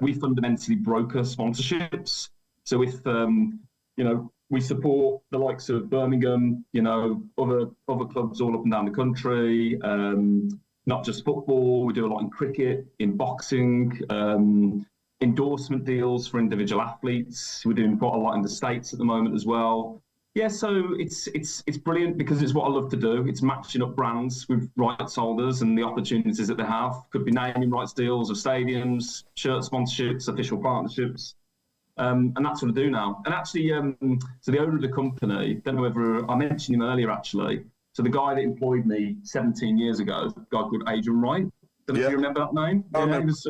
we fundamentally broker sponsorships. So if, we support the likes of Birmingham, other clubs all up and down the country, not just football. We do a lot in cricket, in boxing, endorsement deals for individual athletes. We're doing quite a lot in the States at the moment as well. Yeah, so it's brilliant because it's what I love to do. It's matching up brands with rights holders and the opportunities that they have. Could be naming rights deals of stadiums, shirt sponsorships, official partnerships. And that's what I do now. And actually, so the owner of the company, don't know whether I mentioned him earlier actually. So the guy that employed me 17 years ago, a guy called Adrian Wright. Don't know if you remember that name. He was,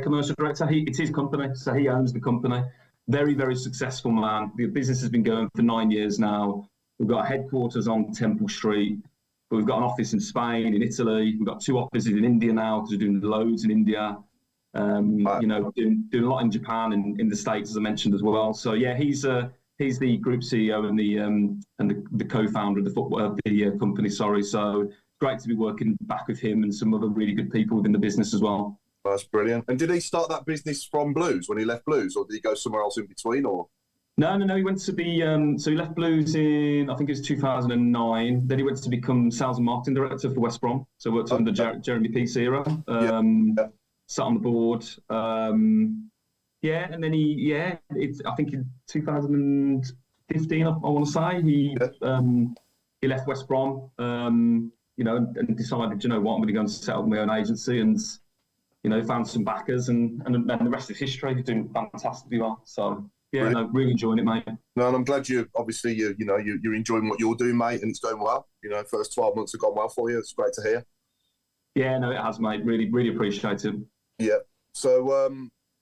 commercial director. It's his company, so he owns the company. Very, very successful man. The business has been going for 9 years now. We've got headquarters on Temple Street, but we've got an office in Spain, in Italy. We've got 2 offices in India now because we're doing loads in India. Doing a lot in Japan and in the States, as I mentioned as well. So yeah, he's the group CEO and the co-founder of the company. Sorry, so it's great to be working back with him and some other really good people within the business as well. That's brilliant. And did he start that business from Blues when he left Blues, or did he go somewhere else in between? Or no. He went to be so he left Blues in, I think it was 2009. Then he went to become sales and marketing director for West Brom. So worked under Jeremy Peace era. Sat on the board. And then I think in 2015, I want to say he left West Brom. And decided, what, I'm going to go and set up my own agency and. Found some backers and the rest is history. He's doing fantastically well. So really enjoying it, mate. No, and I'm glad you're enjoying what you're doing, mate, and it's going well. First 12 months have gone well for you. It's great to hear. Yeah, no, it has, mate. Really, really appreciate it. Yeah. So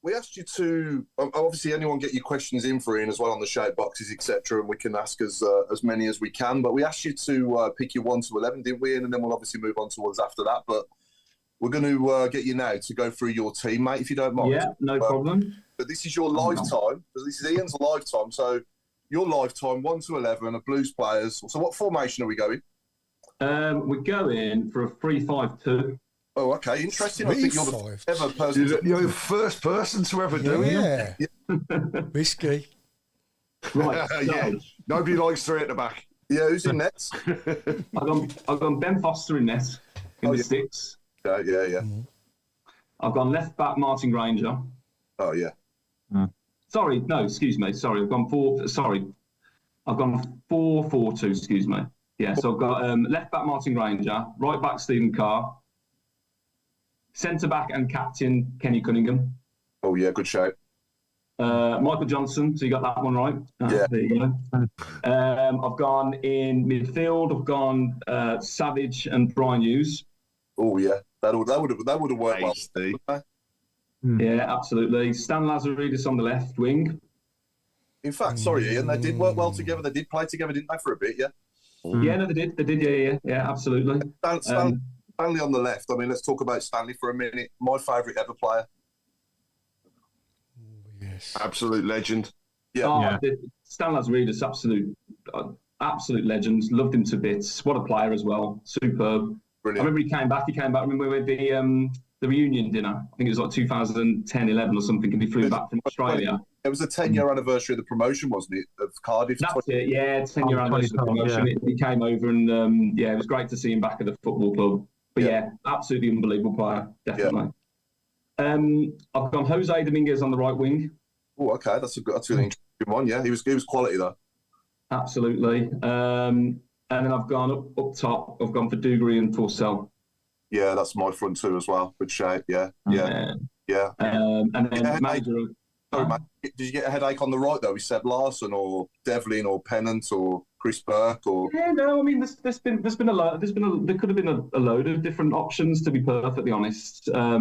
we asked you to obviously anyone get your questions in for Ian as well on the shout boxes, etc., and we can ask as many as we can. But we asked you to pick your 1 to 11, didn't we? And then we'll obviously move on to ones after that. But we're going to get you now to go through your team, mate, if you don't mind. Yeah, no problem. But this is your lifetime. This is Ian's lifetime. So your lifetime, 1 to 11 of Blues players. So what formation are we going? We're going for a 3-5-2. Oh, okay. Interesting. I think you're the ever person. You're the first person to ever do it. Yeah. Risky. Right. Yeah. Nobody likes 3 at the back. Yeah, who's in nets? I've gone Ben Foster in net in the 6. Yeah. Mm-hmm. I've gone left back Martin Granger. Oh, yeah. Sorry, no, excuse me. Sorry, I've gone 4-4-2, excuse me. Yeah, so I've got left back Martin Granger, right back Stephen Carr, centre back and captain Kenny Cunningham. Oh, yeah, good shout. Michael Johnson, so you got that one right. Yeah. There you go. I've gone in midfield, I've gone Savage and Brian Hughes. Oh, yeah. That would have worked well. Steve. Yeah, absolutely. Stan Lazaridis on the left wing. In fact, sorry, Ian, they did work well together. They did play together, didn't they, for a bit, yeah? Yeah, no, they did. Yeah, absolutely. Stanley on the left. I mean, let's talk about Stanley for a minute. My favourite ever player. Yes. Absolute legend. Yeah. Stan Lazaridis, absolute legend. Loved him to bits. What a player as well. Superb. Brilliant. I remember he came back. Remember with the reunion dinner? I think it was like 2010, 11 or something, and he flew back from Australia. It was the 10-year anniversary of the promotion, wasn't it, of Cardiff? That's it, yeah, 10-year anniversary of the promotion. Yeah. He came over and, it was great to see him back at the football club. But absolutely unbelievable player, definitely. Yeah. I've gone Jose Dominguez on the right wing. Oh, okay, that's an interesting one, yeah. He was quality, though. Absolutely. And then I've gone up top, I've gone for Dougherty and Forsell. Yeah, that's my front two as well. Good shape. Yeah. And then manager. Sorry, mate. Did you get a headache on the right though? With Seb Larson or Devlin or Pennant or Chris Burke or? Yeah, no. I mean, there could have been a load of different options. To be perfectly honest, I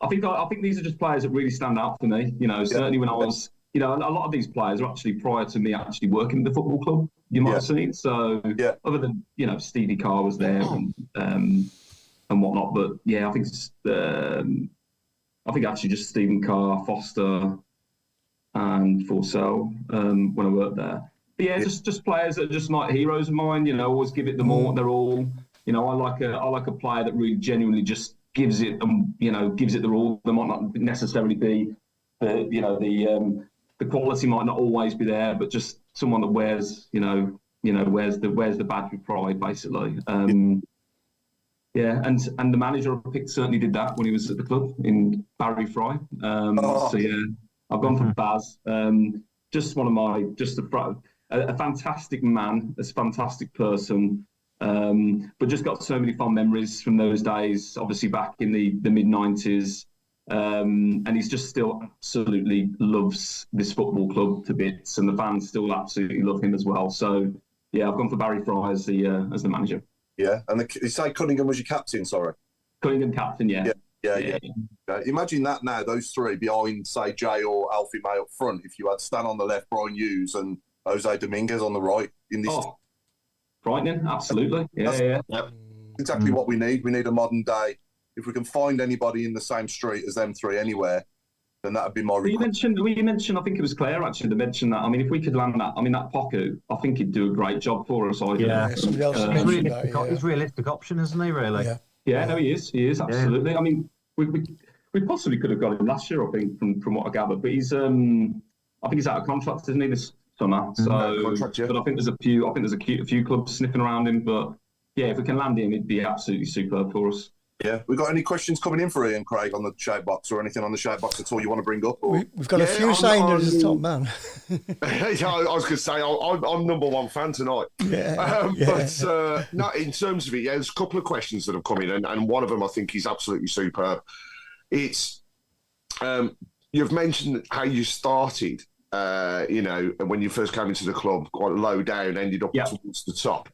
think these are just players that really stand out for me. Certainly when I was, a lot of these players are actually prior to me actually working at the football club. You might have seen. So other than Stevie Carr was there and whatnot, but yeah, I think actually just Stephen Carr, Foster, and Forsell when I worked there. But yeah, just players that are just like heroes of mine. Always give it them all. They're all. I like a player that really genuinely just gives it gives it their all. They might not necessarily be the quality might not always be there, but just someone that wears wears the badge with pride, basically. Yeah, and the manager I picked certainly did that when he was at the club in Barry Fry. So yeah, I've gone for Baz. Just one of my a fantastic man, a fantastic person, but just got so many fond memories from those days. Obviously back in the mid-90s, and he's just still absolutely loves this football club to bits, and the fans still absolutely love him as well. So yeah, I've gone for Barry Fry as the manager. Yeah, and you say Cunningham was your captain, sorry? Cunningham captain, yeah. Yeah. Imagine that now, those three behind, say, Jay or Alfie May up front, if you had Stan on the left, Brian Hughes and Jose Dominguez on the right. Frightening, absolutely. Yeah. Exactly what we need. We need a modern day. If we can find anybody in the same street as them three anywhere, then that would be my request. You mentioned, I think it was Claire actually that mentioned that. I mean, if we could land that, that Poku, I think he'd do a great job for us. Somebody else mentioned that. He's a realistic option, isn't he, really? Yeah, no, he is, absolutely. Yeah. I mean, we possibly could have got him last year, I think, from what I gather, but he's, I think he's out of contract, isn't he, this summer? So, but I think there's a few clubs sniffing around him, but yeah, if we can land him, it'd be absolutely superb for us. Yeah, we got any questions coming in for Ian Craig on the shout box or anything on the shout box at all you want to bring up? Or? We've got a few saying that he's a top man. Yeah, I was going to say I'm number one fan tonight. But no, in terms of it, there's a couple of questions that have come in, and one of them I think is absolutely superb. It's you've mentioned how you started. When you first came into the club, quite low down, ended up towards the top.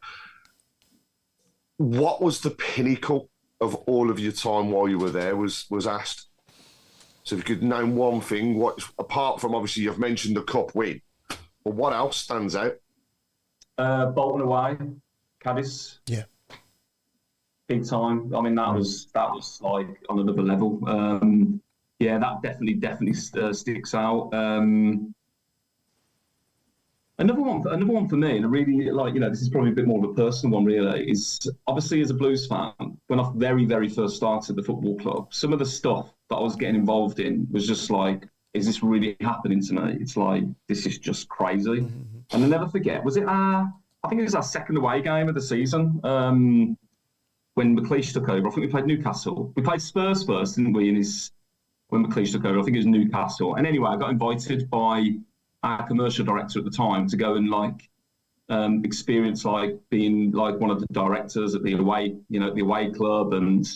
What was the pinnacle of all of your time while you were there was asked. So if you could name one thing, what apart from obviously you've mentioned the cup win, but what else stands out? Bolton away, Cadiz. Yeah. Big time. I mean, that was like on another level. That definitely sticks out. Another one for me, and I really this is probably a bit more of a personal one, really, is obviously as a Blues fan, when I very, very first started the football club, some of the stuff that I was getting involved in was just like, is this really happening to me? It's like, this is just crazy. Mm-hmm. And I'll never forget, I think it was our second away game of the season, when McLeish took over. I think we played Newcastle. We played Spurs first, didn't we, when McLeish took over? I think it was Newcastle. And anyway, I got invited by our commercial director at the time to go and experience being one of the directors at the away club, and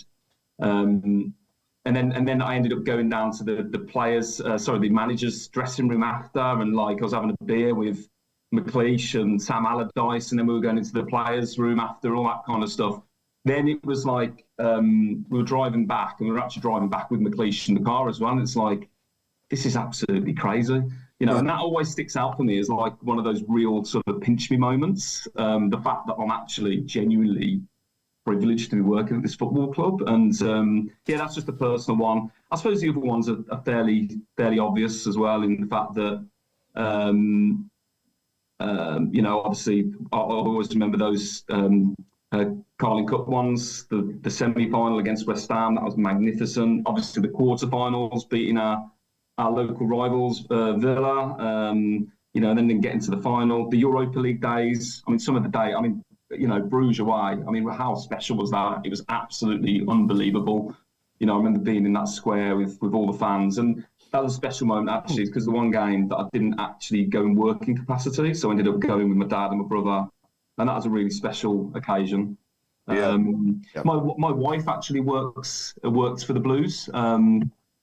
then I ended up going down to the manager's dressing room after, and I was having a beer with McLeish and Sam Allardyce, and then we were going into the players' room after, all that kind of stuff. Then it was we were driving back, and we were actually driving back with McLeish in the car as well. And it's this is absolutely crazy. And that always sticks out for me as one of those real sort of pinch me moments. The fact that I'm actually genuinely privileged to be working at this football club. And that's just a personal one. I suppose the other ones are fairly obvious as well, in the fact that, obviously I always remember those Carling Cup ones, the semi-final against West Ham, that was magnificent. Obviously the quarter-finals, beating our local rivals, Villa, and then getting to the final. The Europa League days, some of the day, Bruges away, how special was that? It was absolutely unbelievable. I remember being in that square with all the fans, and that was a special moment actually, because the one game that I didn't actually go in working capacity, so I ended up going with my dad and my brother, and that was a really special occasion. My wife actually works for the Blues,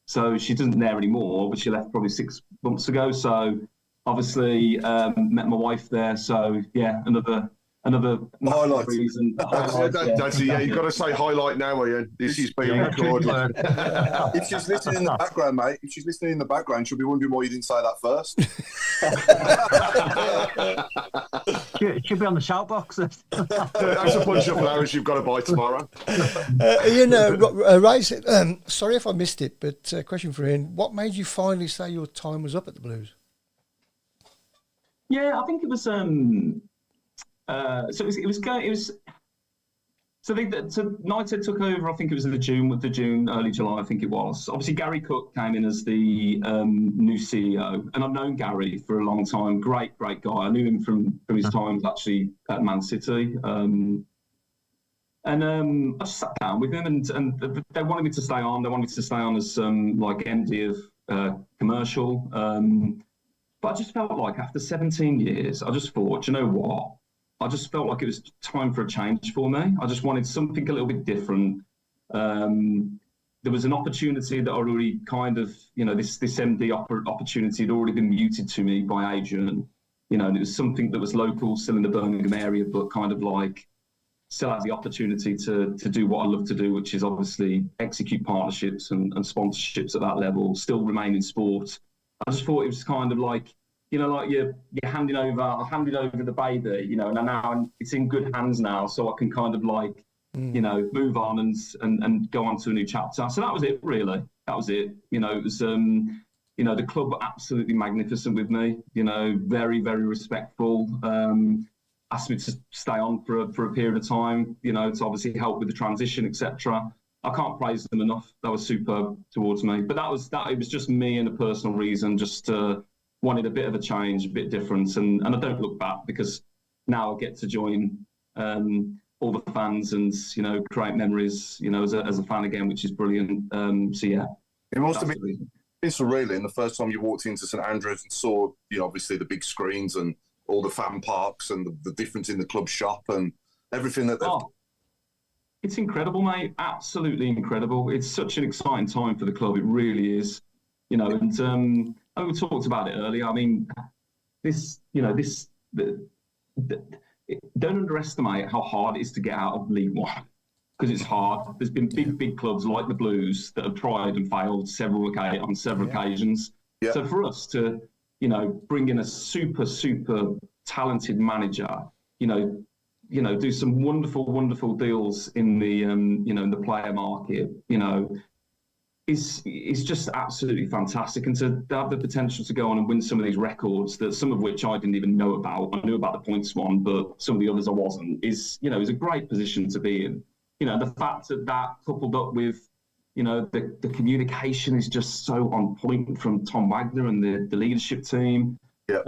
so she doesn't there anymore, but she left probably 6 months ago. So obviously met my wife there. So yeah, another highlight reason. You've got to say highlight now, Ian. This is being recorded. If she's listening in the background, mate, she'll be wondering why you didn't say that first. She'll be on the shout box. That's a bunch of flowers you've got to buy tomorrow. Ian, Ray said, sorry if I missed it, but question for Ian. What made you finally say your time was up at the Blues? Yeah, I think it was. So United took over. I think it was early July. I think it was. Obviously, Gary Cook came in as the new CEO, and I've known Gary for a long time. Great guy. I knew him from his times actually at Man City. I just sat down with him, and they wanted me to stay on. They wanted me to stay on as like MD of commercial. But I just felt like after 17 years, I just thought, you know what? I just felt like it was time for a change for me. I just wanted something a little bit different. There was an opportunity that I already kind of, this MD opportunity had already been muted to me by agent, and it was something that was local, still in the Birmingham area, but kind of like still has the opportunity to do what I love to do, which is obviously execute partnerships and sponsorships at that level, still remain in sport. I just thought it was kind of like, like you're handing over the baby, and now it's in good hands now, so I can kind of like, move on and go on to a new chapter. So that was it, really. That was it. It was, the club were absolutely magnificent with me. Very, very respectful. Asked me to stay on for a period of time. To obviously help with the transition, etc. I can't praise them enough. That was superb towards me. But it was just me and a personal reason, just wanted a bit of a change, a bit different. And I don't look back because now I get to join all the fans and, create memories, as a fan again, which is brilliant. So, yeah. It must have been surreal. And the first time you walked into St Andrews and saw, obviously the big screens and all the fan parks and the difference in the club shop and everything that they've It's incredible, mate. Absolutely incredible. It's such an exciting time for the club. It really is. And we talked about it earlier. I mean, don't underestimate how hard it is to get out of League One, because it's hard. There's been big clubs like the Blues that have tried and failed on several occasions. Yeah. So for us to, bring in a super talented manager, do some wonderful deals in the, in the player market, is just absolutely fantastic. And to have the potential to go on and win some of these records, that some of which I didn't even know about. I knew about the points one, but some of the others I wasn't, is a great position to be in. The fact that coupled up with, the communication is just so on point from Tom Wagner and the leadership team. Yeah.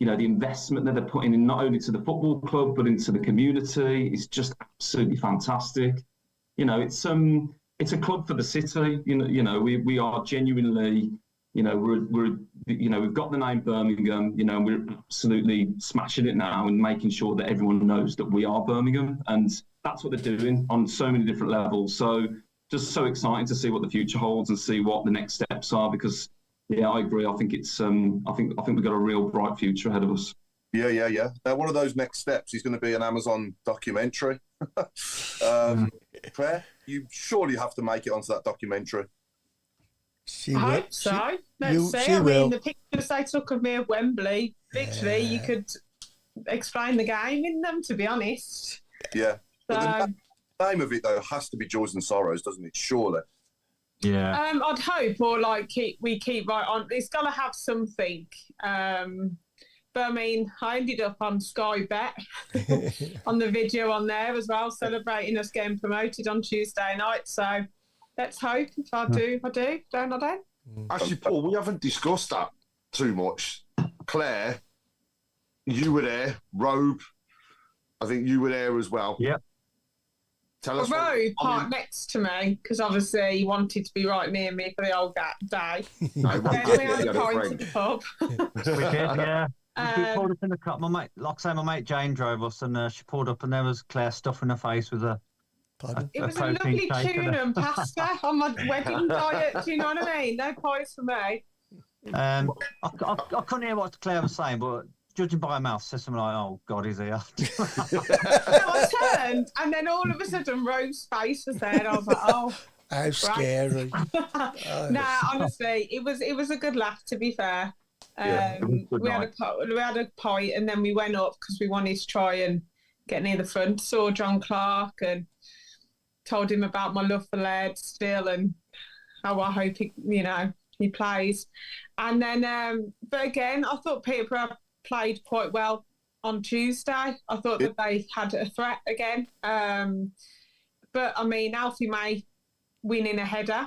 The investment that they're putting in not only to the football club, but into the community is just absolutely fantastic. It's a club for the city. We are genuinely, we've got the name Birmingham, and we're absolutely smashing it now and making sure that everyone knows that we are Birmingham. And that's what they're doing on so many different levels. So just so exciting to see what the future holds and see what the next steps are, because yeah, I agree. I think it's, I think we've got a real bright future ahead of us. Yeah. One of those next steps is going to be an Amazon documentary. Claire, you surely have to make it onto that documentary. I hope so. Let's see. I mean, the pictures they took of me at Wembley, literally, you could explain the game in them, to be honest. Yeah. So, the name of it, though, has to be Joys and Sorrows, doesn't it? Surely. Yeah. I'd hope, or like we keep right on. It's got to have something. But I mean, I ended up on Sky Bet on the video on there as well, celebrating us getting promoted on Tuesday night. So let's hope. If I do, don't I? Don't. Actually, Paul, we haven't discussed that too much. Claire, you were there. Robe, I think you were there as well. Yeah. Tell us. Robe parked next to me because obviously he wanted to be right near me for the old day. No, then we had a pint at the pub. We did, yeah. We pulled up in the car. My mate, like I say, my mate Jane drove us, and she pulled up, and there was Claire stuffing her face with a It was a lovely tuna and pasta on my wedding diet. Do you know what I mean? No pies for me. I couldn't hear what Claire was saying, but judging by her mouth, said something like, "Oh God, he's here." So I turned, and then all of a sudden, Rose's face was there. And I was like, "Oh, how scary!" Nah, honestly, it was a good laugh. To be fair, we had a pint, and then we went up because we wanted to try and get near the front. Saw John Clark and told him about my love for Laird still, and how I hope he plays. And then, but again, I thought Peterborough played quite well on Tuesday. I thought that they had a threat again. But I mean, Alfie May winning a header.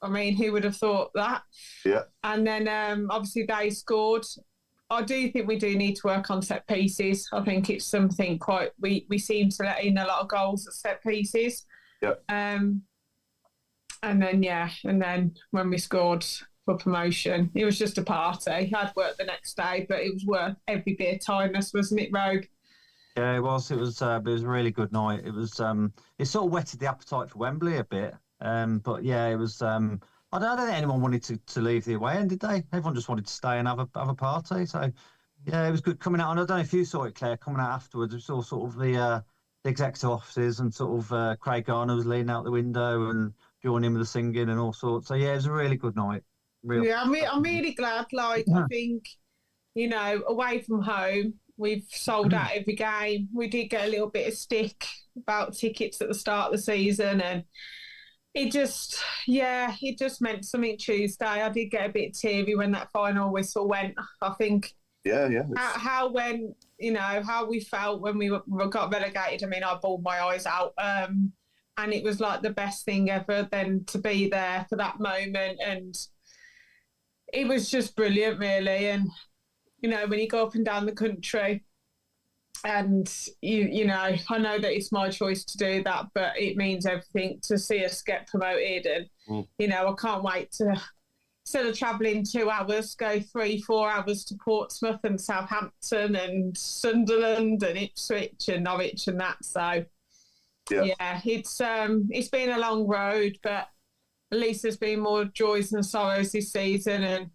I mean, who would have thought that? Yeah. And then obviously they scored. I do think we do need to work on set pieces. I think it's something we seem to let in a lot of goals at set pieces. Yeah. And then when we scored for promotion, it was just a party. I'd work the next day, but it was worth every bit of tiredness, wasn't it, Rogue? Yeah, it was. It was a really good night. It was. It sort of whetted the appetite for Wembley a bit. But yeah, it was. I don't think anyone wanted to leave the away end, did they? Everyone just wanted to stay and have a party. So yeah, it was good coming out. And I don't know if you saw it, Claire, coming out afterwards. We saw sort of the executive offices and sort of Craig Garner was leaning out the window and joining in with the singing and all sorts. So yeah, it was a really good night. Yeah, I'm really glad. I think, away from home, we've sold out every game. We did get a little bit of stick about tickets at the start of the season, and it just meant something Tuesday. I did get a bit teary when that final whistle went. I think. Yeah. How we felt when we got relegated. I mean, I bawled my eyes out. And it was like the best thing ever then to be there for that moment. And it was just brilliant, really. And, when you go up and down the country and, I know that it's my choice to do that, but it means everything to see us get promoted. And, I can't wait to, instead of travelling 2 hours, go 3-4 hours to Portsmouth and Southampton and Sunderland and Ipswich and Norwich and that. So, yeah, it's been a long road, but at least there's been more joys and sorrows this season. And,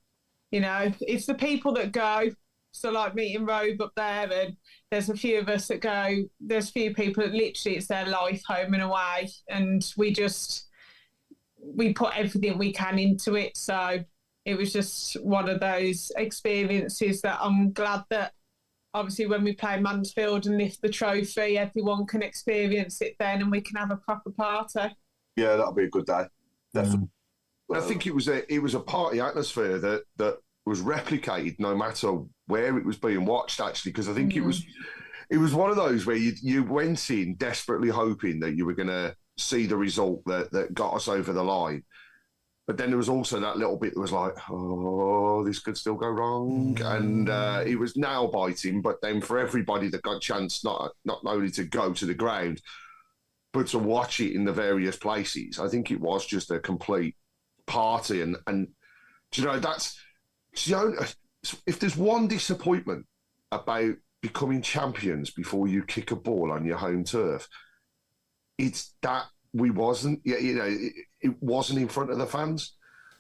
it's the people that go. So like meeting Robe up there, and there's a few of us that go, there's a few people that literally it's their life home and away. And we put everything we can into it. So it was just one of those experiences that I'm glad that obviously when we play Mansfield and lift the trophy, everyone can experience it then and we can have a proper party. Yeah, that'll be a good day. Definitely. I think it was a party atmosphere that was replicated no matter where it was being watched, actually, because I think it was one of those where you went in desperately hoping that you were going to see the result that got us over the line. But then there was also that little bit that was like, oh, this could still go wrong. And it was nail biting. But then for everybody that got a chance not only to go to the ground, but to watch it in the various places, I think it was just a complete party. And that's if there's one disappointment about becoming champions before you kick a ball on your home turf, it's that we wasn't, it wasn't in front of the fans.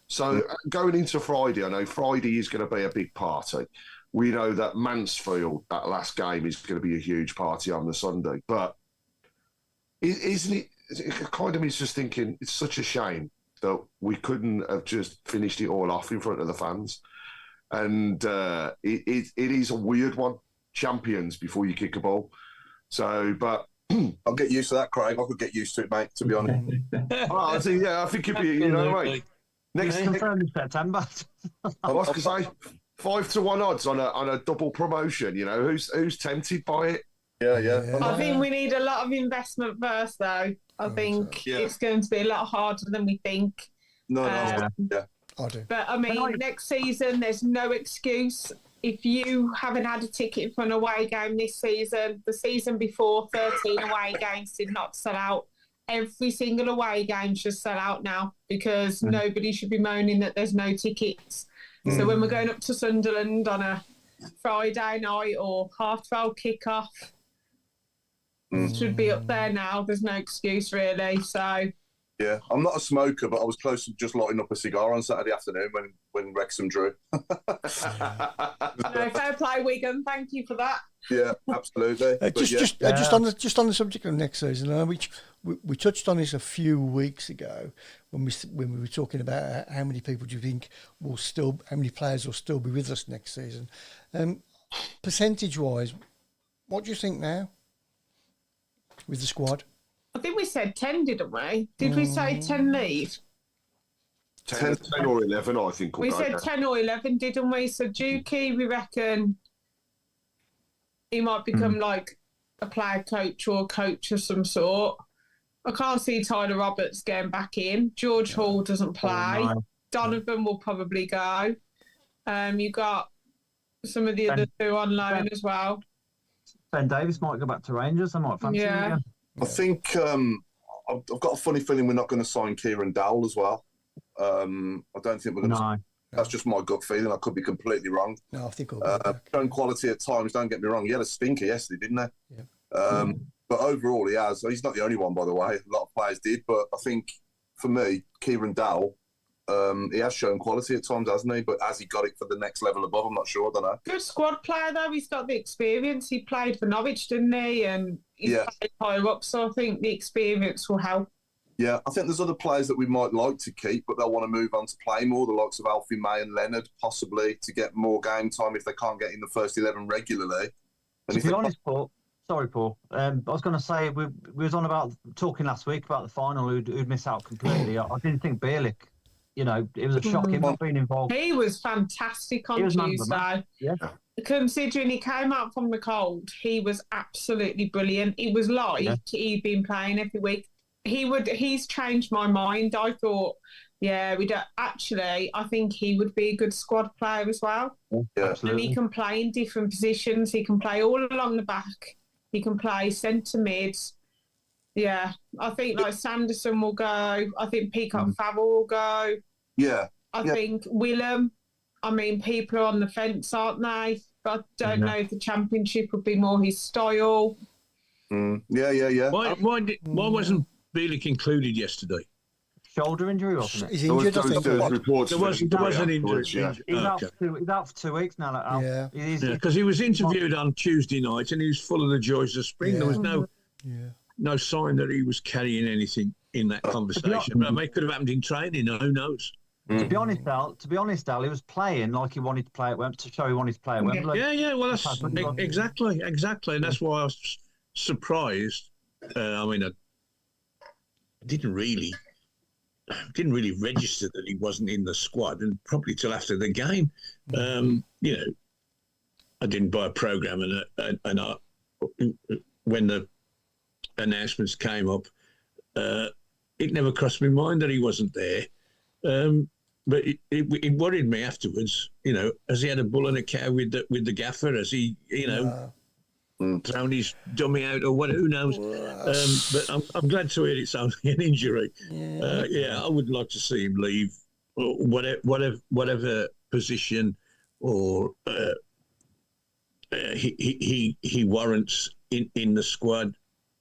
So going into Friday, I know Friday is going to be a big party. We know that Mansfield, that last game, is going to be a huge party on the Sunday. But isn't it kind of me just thinking it's such a shame that we couldn't have just finished it all off in front of the fans. And it is a weird one, champions before you kick a ball. So, but I'll get used to that, Craig. I could get used to it, mate, to be honest. I think it'd be, mate. Next September. I was going to say 5-1 odds on a double promotion. Who's tempted by it? Yeah. I think we need a lot of investment first, though. I think it's going to be a lot harder than we think. No, yeah. I do. But I mean, next season, there's no excuse. If you haven't had a ticket for an away game this season, the season before, 13 away games did not sell out. Every single away game should sell out now because nobody should be moaning that there's no tickets. So when we're going up to Sunderland on a Friday night or half 12 kickoff. Should be up there now. There's no excuse really. So yeah, I'm not a smoker, but I was close to just lighting up a cigar on Saturday afternoon when Wrexham drew. no, fair play, Wigan. Thank you for that. Yeah, absolutely. Just on the subject of next season, which we touched on this a few weeks ago when we were talking about how many people do you think how many players will still be with us next season? Percentage wise, what do you think now with the squad? I think we said 10, didn't we? Did we say 10 leave? 10 or 11, I think. We said 10 or 11, didn't we? So Dukey, we reckon he might become like a player coach or a coach of some sort. I can't see Tyler Roberts getting back in. George Hall doesn't play. Oh, no. Donovan will probably go. You got some of the other two on loan as well. Ben Davis might go back to Rangers. I might fancy him again. I think I've got a funny feeling we're not going to sign Kieran Dowell as well. I don't think we're going to. No. That's just my gut feeling. I could be completely wrong. No, I think shown quality at times. Don't get me wrong. He had a stinker yesterday, didn't he? Yeah. But overall, he has. He's not the only one, by the way. A lot of players did, but I think for me, Kieran Dowell, he has shown quality at times, hasn't he? But has he got it for the next level above? I'm not sure. I don't know. Good squad player though. He's got the experience. He played for Norwich, didn't he? And he's played higher up, so I think the experience will help. Yeah, I think there's other players that we might like to keep, but they'll want to move on to play more. The likes of Alfie May and Leonard, possibly to get more game time if they can't get in the first 11 regularly. And to be honest, Paul. Sorry, Paul. I was going to say we was on about talking last week about the final who'd miss out completely. I didn't think Bielik. You know, it was a shock him not being involved. He was fantastic on Tuesday. Yeah. Considering he came out from the cold, he was absolutely brilliant. It was like he'd been playing every week. He's changed my mind. I thought, we don't actually. I think he would be a good squad player as well. Yeah, absolutely. And he can play in different positions. He can play all along the back. He can play centre mid. Yeah, I think like Sanderson will go. I think Peacock Favell will go. Yeah. I think Willem. I mean, people are on the fence, aren't they? But I don't know if the Championship would be more his style. Yeah. Why wasn't Bielik included yesterday? Shoulder injury, wasn't it? He's injured, I think. There was an injury. He's out for 2 weeks now. Yeah. Because he was interviewed on Tuesday night and he was full of the joys of spring. There was no sign that he was carrying anything in that conversation. But it could have happened in training. Who knows? To be honest, Al, he was playing like he wanted to play at Wembley, to show he wanted to play at Wembley. Yeah. Well, that's exactly, and that's why I was surprised. I mean, I didn't really register that he wasn't in the squad, and probably till after the game. You know, I didn't buy a program, and when the announcements came up, it never crossed my mind that he wasn't there. But it worried me afterwards. You know, has he had a bull and a cow with the gaffer? Has he, thrown his dummy out or what? Who knows? But I'm glad to hear it's only an injury. I would like to see him leave, whatever position or he warrants in the squad.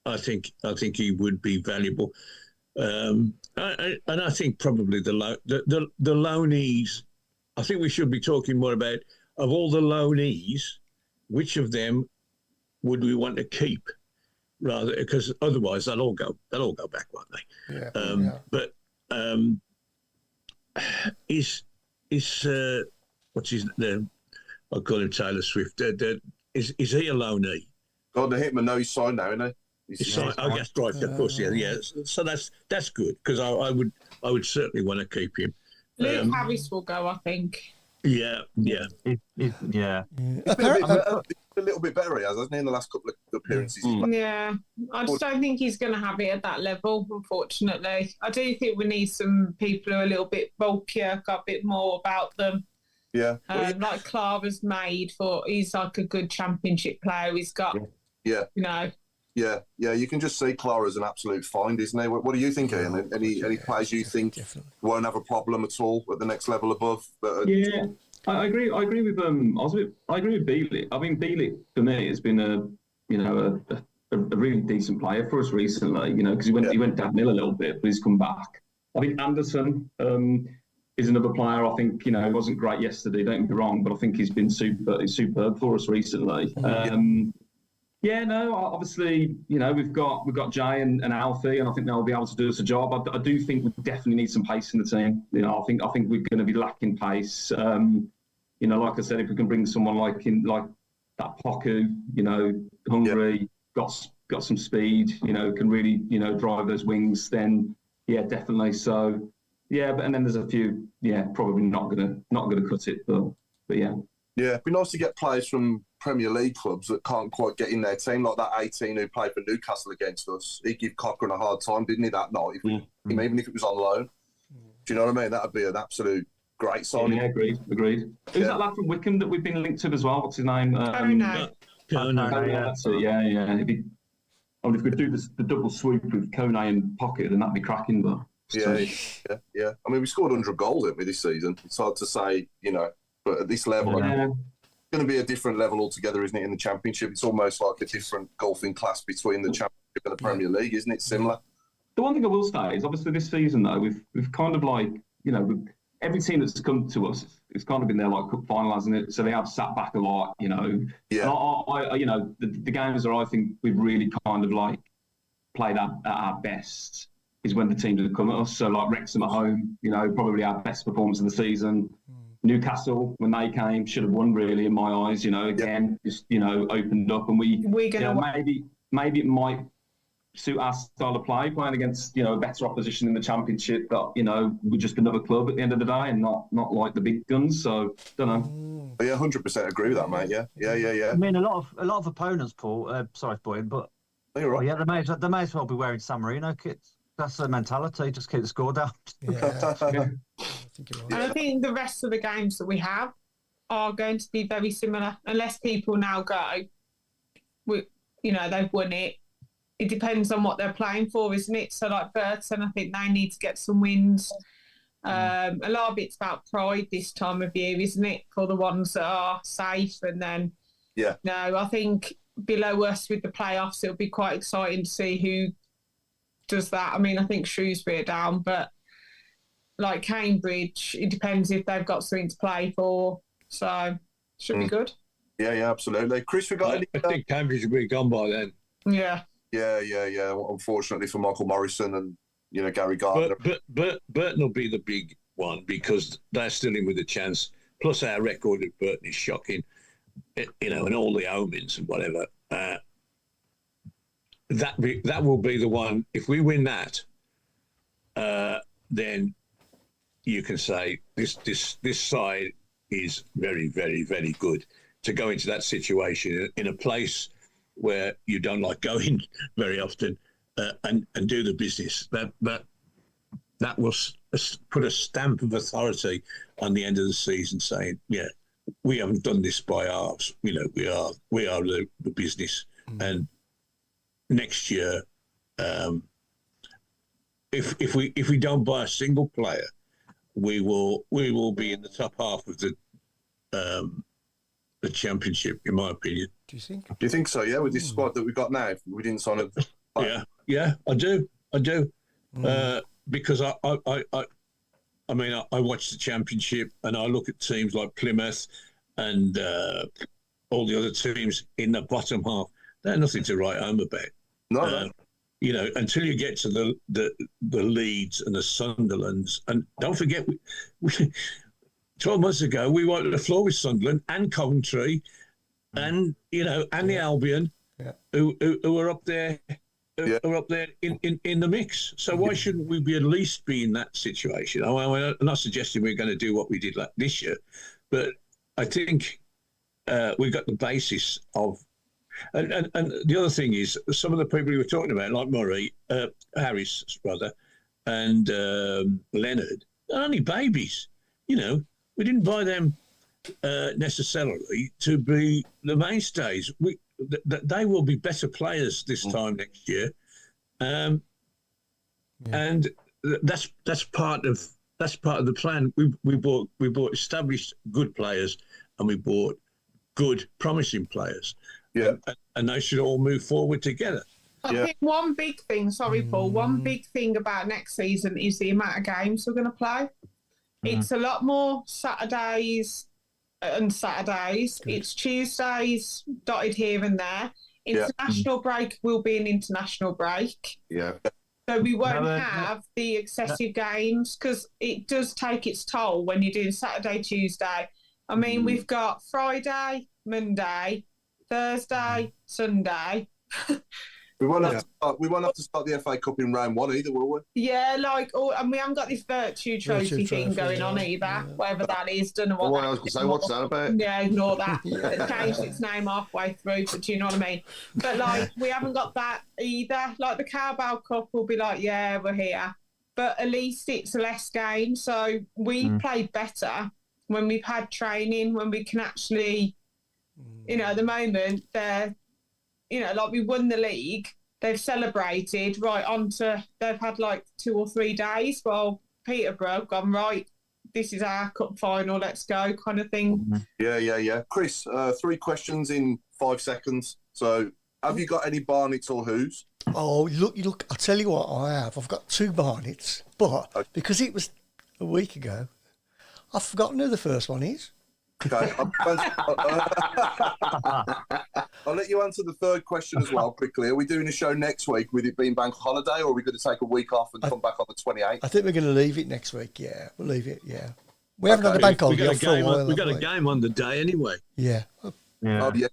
I think he would be valuable. And I think probably the loanees. I think we should be talking more about, of all the loanees, which of them would we want to keep, rather, because otherwise they'll all go back, won't they? But is what's his name? I call him Taylor Swift. Is he a loanee? Gordon Hitman, no, he's signed now, isn't he? He's signed. Oh, yes, right. Of course, yeah. So that's good, because I would certainly want to keep him. Luke Harris will go, I think. Yeah. He's been a little bit better, he has, hasn't he, in the last couple of appearances? Yeah, I just don't think he's going to have it at that level, unfortunately. I do think we need some people who are a little bit bulkier, got a bit more about them. Yeah. Like Clara's made for, he's like a good Championship player. He's got, you know. Yeah, you can just see Clara's an absolute find, isn't he? What do you think, Ian? Any players you think won't have a problem at all at the next level above? I agree. I agree with I agree with Bielik. I mean, Bielik for me has been a really decent player for us recently. Because he went downhill a little bit, but he's come back. I think Anderson is another player. I think he wasn't great yesterday. Don't get me wrong, but I think he's been superb for us recently. Obviously, we've got Jay and Alfie, and I think they'll be able to do us a job. I do think we definitely need some pace in the team. I think we're going to be lacking pace. Like I said, if we can bring someone like that Poku, hungry, got some speed, can really, drive those wings, then yeah, definitely. So yeah, and then there's a few, probably not gonna cut it, but yeah. Yeah, it'd be nice to get players from Premier League clubs that can't quite get in their team, like that 18 who played for Newcastle against us. He'd give Cochrane a hard time, didn't he, that night, even if it was on loan. Do you know what I mean? That would be an absolute great signing. Yeah, agreed. Who's that lad from Wickham that we've been linked to as well? What's his name? Kono. That's it, yeah. If we do the double sweep with Kone and Pocket, then that'd be cracking, but... Yeah. I mean, we scored 100 goals, didn't we, this season? It's hard to say, but at this level, it's going to be a different level altogether, isn't it, in the Championship? It's almost like a different golfing class between the Championship and the Premier League, isn't it? Similar. The one thing I will say is, obviously, this season, though, we've kind of like, every team that's come to us, it's kind of been their like cup final, hasn't it? So they have sat back a lot, Yeah. And the games that I think we've really kind of like played at our best is when the teams have come at us. So like Wrexham at home, probably our best performance of the season. Newcastle, when they came, should have won really in my eyes. Just opened up, and we're gonna maybe it might suit our style of play, playing against a better opposition in the Championship. But we're just another club at the end of the day, and not like the big guns. So don't know. Yeah, 100% agree with that, mate. Yeah. I mean, a lot of opponents, Paul. Sorry, Boyd, but you're right. Yeah, they may as well be wearing San Marino kits. That's the mentality. Just keep the score down. Yeah. And I think the rest of the games that we have are going to be very similar, unless people now go, they've won it. It depends on what they're playing for, isn't it? So like Burton, I think they need to get some wins. A lot of it's about pride this time of year, isn't it? For the ones that are safe. And then, I think below us with the playoffs, it'll be quite exciting to see who does that. I mean, I think Shrewsbury are down, but like Cambridge, it depends if they've got something to play for. So should be good. Yeah, absolutely. Chris, we got any? I think Cambridge will be gone by then. Yeah. Yeah. Unfortunately for Michael Morrison and Gary Gardner. But Burton will be the big one because they're still in with a chance. Plus our record at Burton is shocking, and all the omens and whatever. That will be the one. If we win that, then you can say this side is very, very, very good to go into that situation in a place where you don't like going very often and do the business. That will put a stamp of authority on the end of the season, saying, "Yeah, we haven't done this by halves. We are the business." And next year, if we don't buy a single player, we will be in the top half of the Championship, in my opinion. Do you think? Do you think so? Yeah, with this squad that we've got now, we didn't sign it. Yeah, I do. Because I watch the Championship and I look at teams like Plymouth and all the other teams in the bottom half. They're nothing to write home about. No. Until you get to the Leeds and the Sunderlands, and don't forget, we 12 months ago we wiped the floor with Sunderland and Coventry, and the Albion, who are up there, are up there in the mix. So why shouldn't we be at least be in that situation? I'm not suggesting we're going to do what we did this year, but I think we've got the basis of. And the other thing is, some of the people we were talking about, like Murray, Harris' brother, and Leonard, they're only babies. We didn't buy them necessarily to be the mainstays. They will be better players this time next year, and that's part of that's part of the plan. We bought established good players, and we bought good promising players. Yeah, and they should all move forward together. I think one big thing, sorry, Paul, one big thing about next season is the amount of games we're going to play. It's a lot more Saturdays and Saturdays. Good. It's Tuesdays dotted here and there. International break will be an international break. Yeah. So we won't have the excessive games because it does take its toll when you're doing Saturday, Tuesday. I mean, we've got Friday, Monday, Thursday, Sunday. we won't have to start the FA Cup in round 1 either, will we? Yeah, and we haven't got this Virtue Trophy thing going on either, whatever that is. Don't know what Well, I was going to say, what's that about? Yeah, ignore that. It changed its name halfway through, but do you know what I mean? But, we haven't got that either. The Carabao Cup will be yeah, we're here. But at least it's less games. So we played better when we've had training, when we can actually, at the moment, they're, we won the league, they've celebrated, they've had 2 or 3 days. Well, Peterborough gone, right, this is our cup final, let's go, kind of thing. Yeah. Chris, 3 questions in 5 seconds. So, have you got any Barnets or Who's? Oh, look! I'll tell you what I have. I've got 2 Barnets, but because it was a week ago, I've forgotten who the first one is. Okay. I'll let you answer the 3rd question as well quickly. Are we doing a show next week with it being bank holiday, or are we going to take a week off and come back on the 28th? I think we're going to leave it next week. Yeah, we'll leave it. Yeah, we haven't had a bank holiday for a while. We got a game on the day anyway. Yeah. Yeah. Oh, yeah.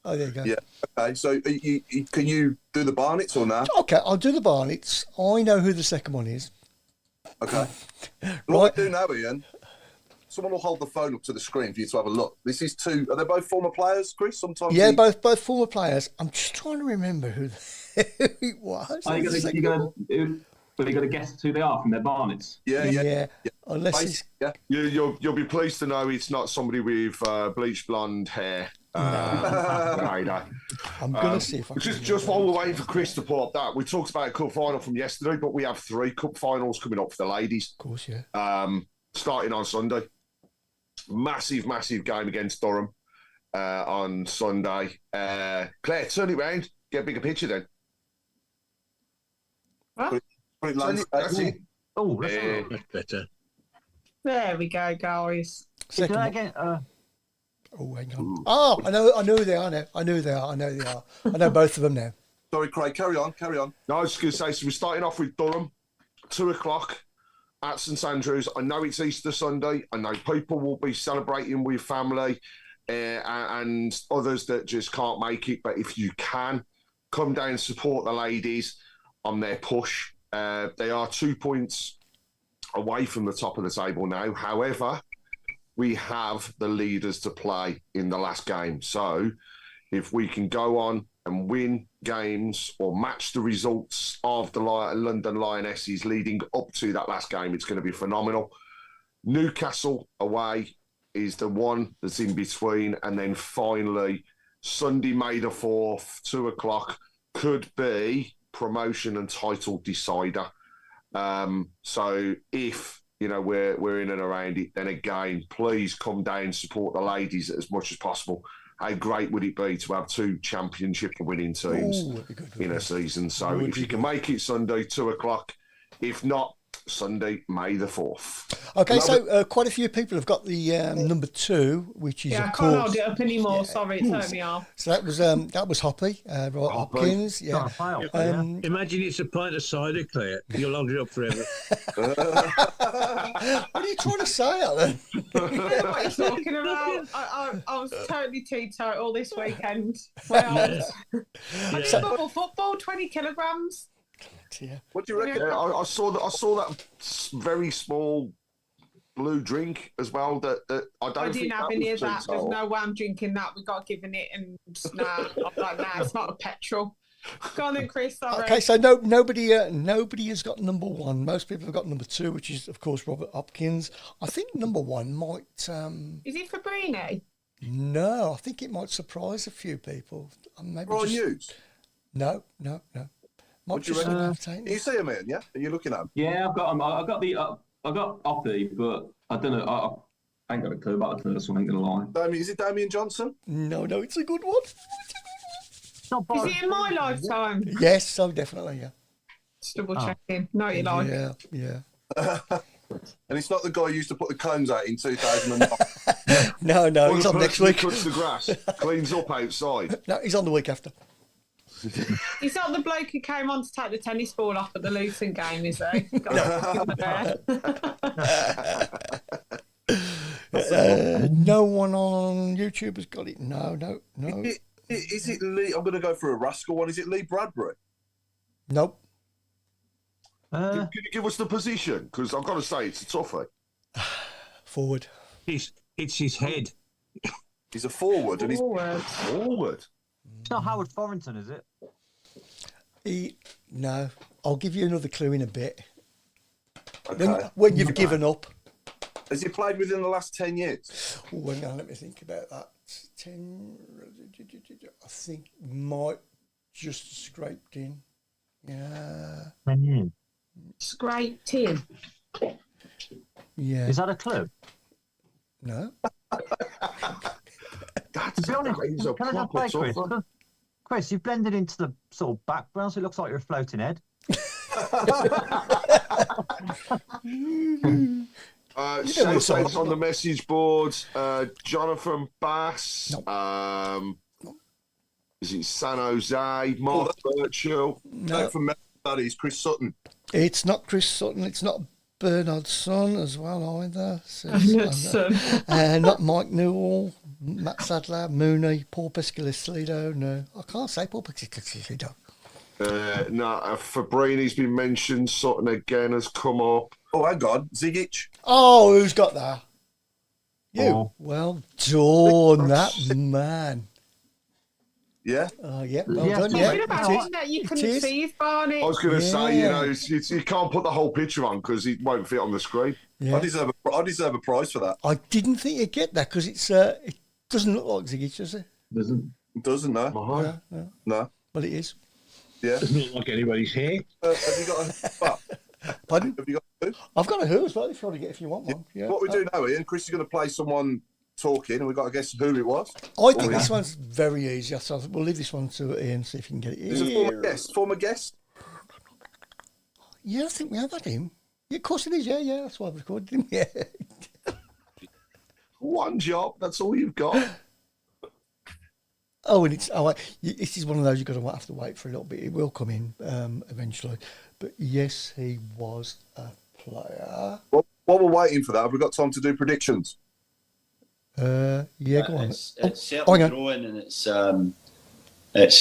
Oh, there you go. Yeah. Okay. So, can you do the Barnets or not? Okay, I'll do the Barnets. I know who the second one is. Okay. What I do now, Ian, someone will hold the phone up to the screen for you to have a look. This is 2. Are they both former players, Chris? Sometimes. Yeah, both former players. I'm just trying to remember who it was. Are you got to guess who they are from their Barnets? Yeah. Unless it's... You'll be pleased to know it's not somebody with bleached blonde hair. Radar. I'm going to see if I can... Just while we're waiting for Chris to pull up that, we talked about a cup final from yesterday, but we have 3 cup finals coming up for the ladies. Of course, yeah. Starting on Sunday. Massive game against Durham on Sunday. Claire, turn it round. Get a bigger picture then. Huh? That's it. Oh, That's better. There we go, guys. Second one. again. Oh, hang on. Oh, I know who they are now. I know who they are. I know both of them now. Sorry, Craig. Carry on. No, I was just going to say, so we're starting off with Durham, 2:00 at St Andrews. I know it's Easter Sunday. I know people will be celebrating with family and others that just can't make it. But if you can, come down and support the ladies on their push. They are 2 points away from the top of the table now. However, we have the leaders to play in the last game. So if we can go on and win games or match the results of the London Lionesses leading up to that last game, it's going to be phenomenal. Newcastle away is the one that's in between. And then finally, Sunday, May the 4th, 2:00, could be promotion and title decider. So if we're in and around it, then again, please come down, support the ladies as much as possible. How great would it be to have 2 championship winning teams in a season? So if you can make it Sunday, 2:00, if not, Sunday, May the 4th. Okay, so quite a few people have got the number 2, which is, I of can't course... hold it up anymore. Sorry, it turned me off. So that was Hoppy, Hopkins. Yeah. Imagine it's a pint of cider, Claire. You'll hold it up forever. What are you trying to say, Alan? I don't know what you're talking about. I was totally teetotal this weekend. I did bubble football, 20 kilograms. Yeah. What do you reckon? I saw that very small blue drink as well. I didn't have any of that. There's no way I'm drinking that. We got given it, and it's not a petrol. Go on then, Chris. Sorry. Okay, so nobody has got number 1. Most people have got number 2, which is of course Robert Hopkins. I think number 1 might. Is it Fabrini? No, I think it might surprise a few people. Maybe Brian Hughes? No. What do you reckon? You see him, Ian? Yeah? Are you looking at him? Yeah, I've got him. I've got the I got Oppie, but I don't know. I ain't got a clue about the first one. I ain't gonna lie. Is it Damien Johnson? No, it's a good one. Not Is bad. it in my lifetime? Yes, so definitely, yeah. Just double checking. No, you like. Yeah. And it's not the guy who used to put the cones out in 2009. No, Or he's the on next person who week. cuts the grass, cleans up outside. No, he's on the week after. He's not the bloke who came on to take the tennis ball off at the Luton game, is he? No one on YouTube has got it. No. Is it Lee? I'm going to go for a rascal one. Is it Lee Bradbury? Nope. Can you give us the position? Because I've got to say, it's a toughie. Forward. It's his head. He's a forward. And he's Forward. It's not Howard Thorrington, is it? No. I'll give you another clue in a bit. okay. When you've given up. Has he played within the last 10 years? Oh, hang on, let me think about that. 10. I think might just scraped in. Yeah. 10 years. Scraped in. Yeah. Is that a clue? No. That's To be honest, he's a can I just proper say, Chris? tougher. Chris, you've blended into the sort of background, so it looks like you're a floating head. Shout outs on the message boards. Jonathan Bass. Is it San Jose? Mark Birchall. No. From that is Chris Sutton. It's not Chris Sutton. It's not Bernard Son as well either. Not Mike Newell, Matt Sadler, Mooney, Paul Pescalistlido. No, I can't say Paul Pescalistlido. Fabrini's been mentioned. Sutton again has come up. Oh, hang on. Zigic. Oh, who's got that? You. Oh. Well done, that man. Yeah. Yeah, well Yeah. done. You Yeah, should have had it one that you It couldn't is. see his Barney. I was going to say, Yeah. you can't put the whole picture on because it won't fit on the screen. Yeah. I deserve a prize for that. I didn't think you'd get that because it doesn't look like Zigic, does it? Mm-hmm. It doesn't, no. No. No. Well, it is. Yeah. Doesn't look like anybody's hair. Have you got a Pardon? Have you got a I've got a who as well if you want to get if you want one. Yeah. What we do now, Ian, Chris is going to play someone talking and we've got to guess who it was. I think this one's very easy. So we'll leave this one to Ian, see if he can get it. Is a former guest? Yeah, I think we have had him. Yeah, of course it is. Yeah, that's why I've recorded him. Yeah. One job, that's all you've got. Oh, and this is one of those you've got to have to wait for a little bit. It will come in eventually. But yes, he was a player. Well, while we're waiting for that, have we got time to do predictions? Yeah, go on. It's certainly growing, and it's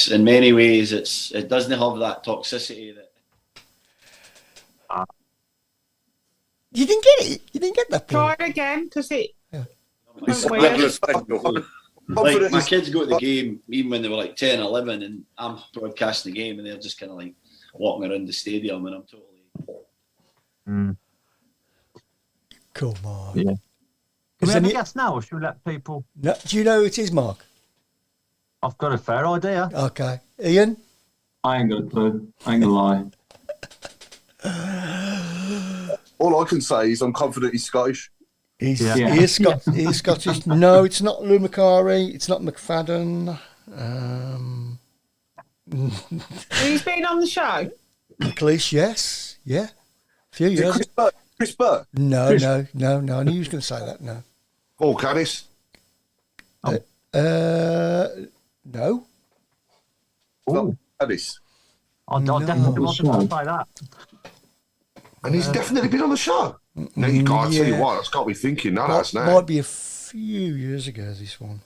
in many ways it doesn't have that toxicity that. You didn't get it. You didn't get that. Try it again, because it. It's weird. like my kids go to the game even when they were like 10, 11, and I'm broadcasting the game, and they're just kind of like walking around the stadium, and I'm totally. Come on. Yeah. Can we have a guess now, or should we let people? No, do you know who it is, Mark? I've got a fair idea. Okay, Ian. I ain't got a clue. I ain't gonna lie. All I can say is I'm confident he's Scottish. He is Scottish. No, it's not Lou Macari. It's not McFadden. He's been on the show. McLeish, yes. Yeah. A few Is it years. Chris Burke? No. I knew he was going to say that. No. Paul Caddis. No. Oh, Addis. I definitely wasn't going to say that. And he's definitely been on the show. No, you can't. Tell you what, it's got me thinking. That has now. Might be a few years ago, this one.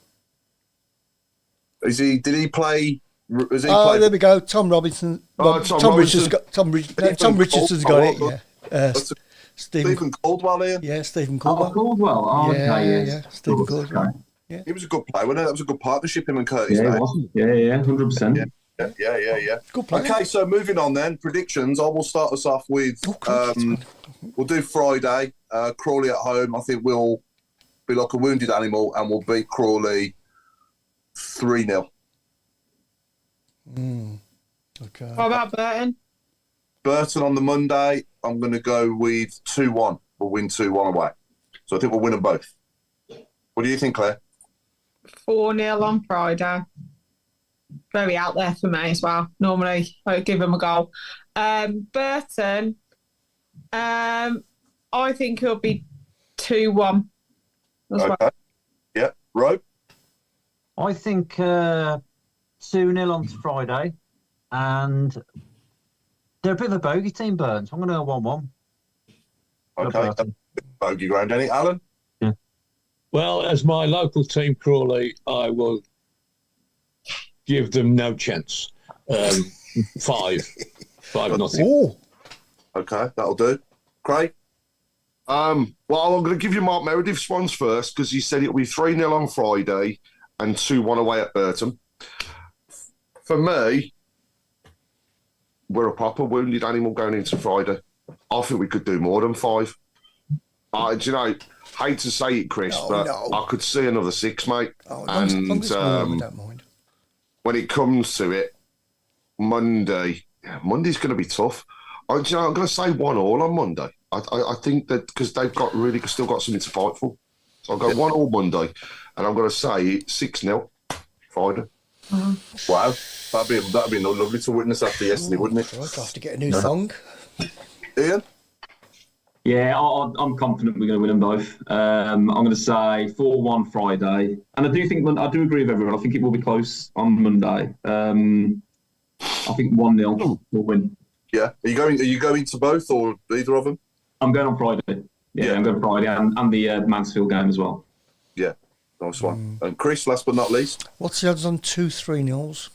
Did he play? There we go. Tom Robinson. Tom Richardson's got it. Yeah. Stephen Caldwell here. Yeah, Stephen Caldwell. Caldwell. Oh, yeah. Stephen Caldwell. Yeah. He was a good player, wasn't it? That was a good partnership, him and Curtis. Yeah, it was. Yeah, 100%. Yeah. Good player. Okay, so moving on then. Predictions. I will start us off with. We'll do Friday. Crawley at home. I think we'll be like a wounded animal and we'll beat Crawley 3-0. Okay. What about Burton? Burton on the Monday. I'm going to go with 2-1. we'll win 2-1 away. So I think we'll win them both. What do you think, Claire? 4-0 on Friday. Very out there for me as well. Normally, I give them a goal. Burton, I think it'll be 2-1 as well. Yeah. Rob? I think 2-0 on Friday, and they're a bit of a bogey team, Burton, so I'm going to go 1-1. Okay. Bogey ground, any Alan? Yeah. Well, as my local team, Crawley, I will give them no chance. 5-0. Oh, Okay, that'll do. Craig? Well, I'm going to give you Mark Meredith's ones first because he said it'll be 3-0 on Friday and 2-1 away at Burton. For me, we're a proper wounded animal going into Friday. I think we could do more than 5. Do you know, hate to say it, Chris, but I could see another 6, mate. As long as it's warm, I don't mind. When it comes to it, Monday's going to be tough. I'm going to say 1-1 on Monday. I think that because they've still got something to fight for. So I'll go 1-1 Monday, and I'm going to say 6-0 Friday. Wow, that'd be lovely to witness after yesterday, wouldn't it? Right, I'll have to get a new thong. Ian? Yeah, I'm confident we're going to win them both. I'm going to say 4-1 Friday, and I do agree with everyone. I think it will be close on Monday. I think 1-0 will win. Yeah. Are you going to both or either of them? I'm going on Friday. Yeah, I'm going Friday and the Mansfield game as well. Yeah, nice one. And Chris, last but not least. What's the odds on 2 3-0s?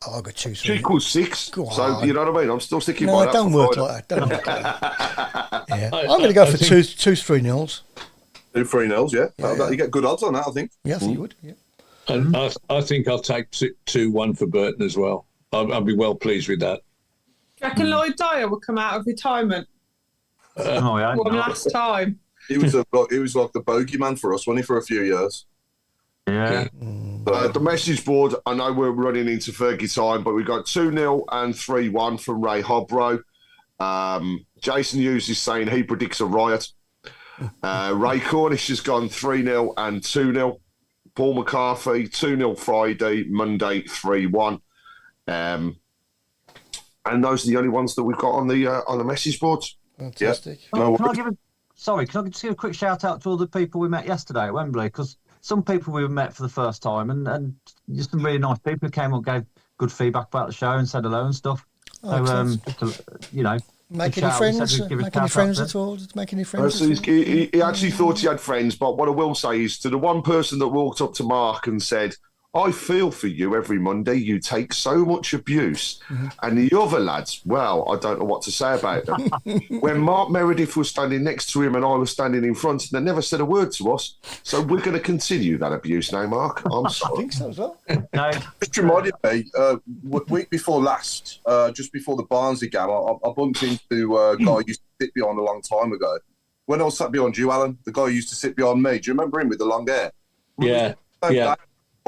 I'll go 2 3. 3-6. Go on. So you know what I mean? I'm still sticking No, by it that. don't for work Friday. like that. Don't work like that. Yeah. I'm going to go for 2 3-0s. 2 3-0s, yeah. You get good odds on that, I think. Yeah, I think you would. Yeah. And I think I'll take 2-1 for Burton as well. I'll be well pleased with that. Do you reckon Lloyd Dyer will come out of retirement Yeah. one last time? He was like the bogeyman for us, wasn't he, for a few years? Yeah. The message board, I know we're running into Fergie time, but we got 2-0 and 3-1 from Ray Hobro. Jason Hughes is saying he predicts a riot. Ray Cornish has gone 3-0 and 2-0. Paul McCarthy, 2-0 Friday, Monday, 3-1. And those are the only ones that we've got on the message boards. Fantastic. No, Can I just give a quick shout out to all the people we met yesterday at Wembley? Because some people we met for the first time and just some really nice people who came up, gave good feedback about the show and said hello and stuff. Make any friends? Make any friends at all? Make any friends? He actually thought he had friends, but what I will say is to the one person that walked up to Mark and said, I feel for you every Monday. You take so much abuse. And the other lads, well, I don't know what to say about them. When Mark Meredith was standing next to him and I was standing in front, and they never said a word to us. So we're going to continue that abuse now, Mark. I'm sorry. I think so as well. No. Just reminded me, week before last, just before the Barnsley game, I bumped into a guy who used to sit behind a long time ago. When I was sat behind you, Alan, the guy who used to sit behind me, do you remember him with the long hair? Yeah.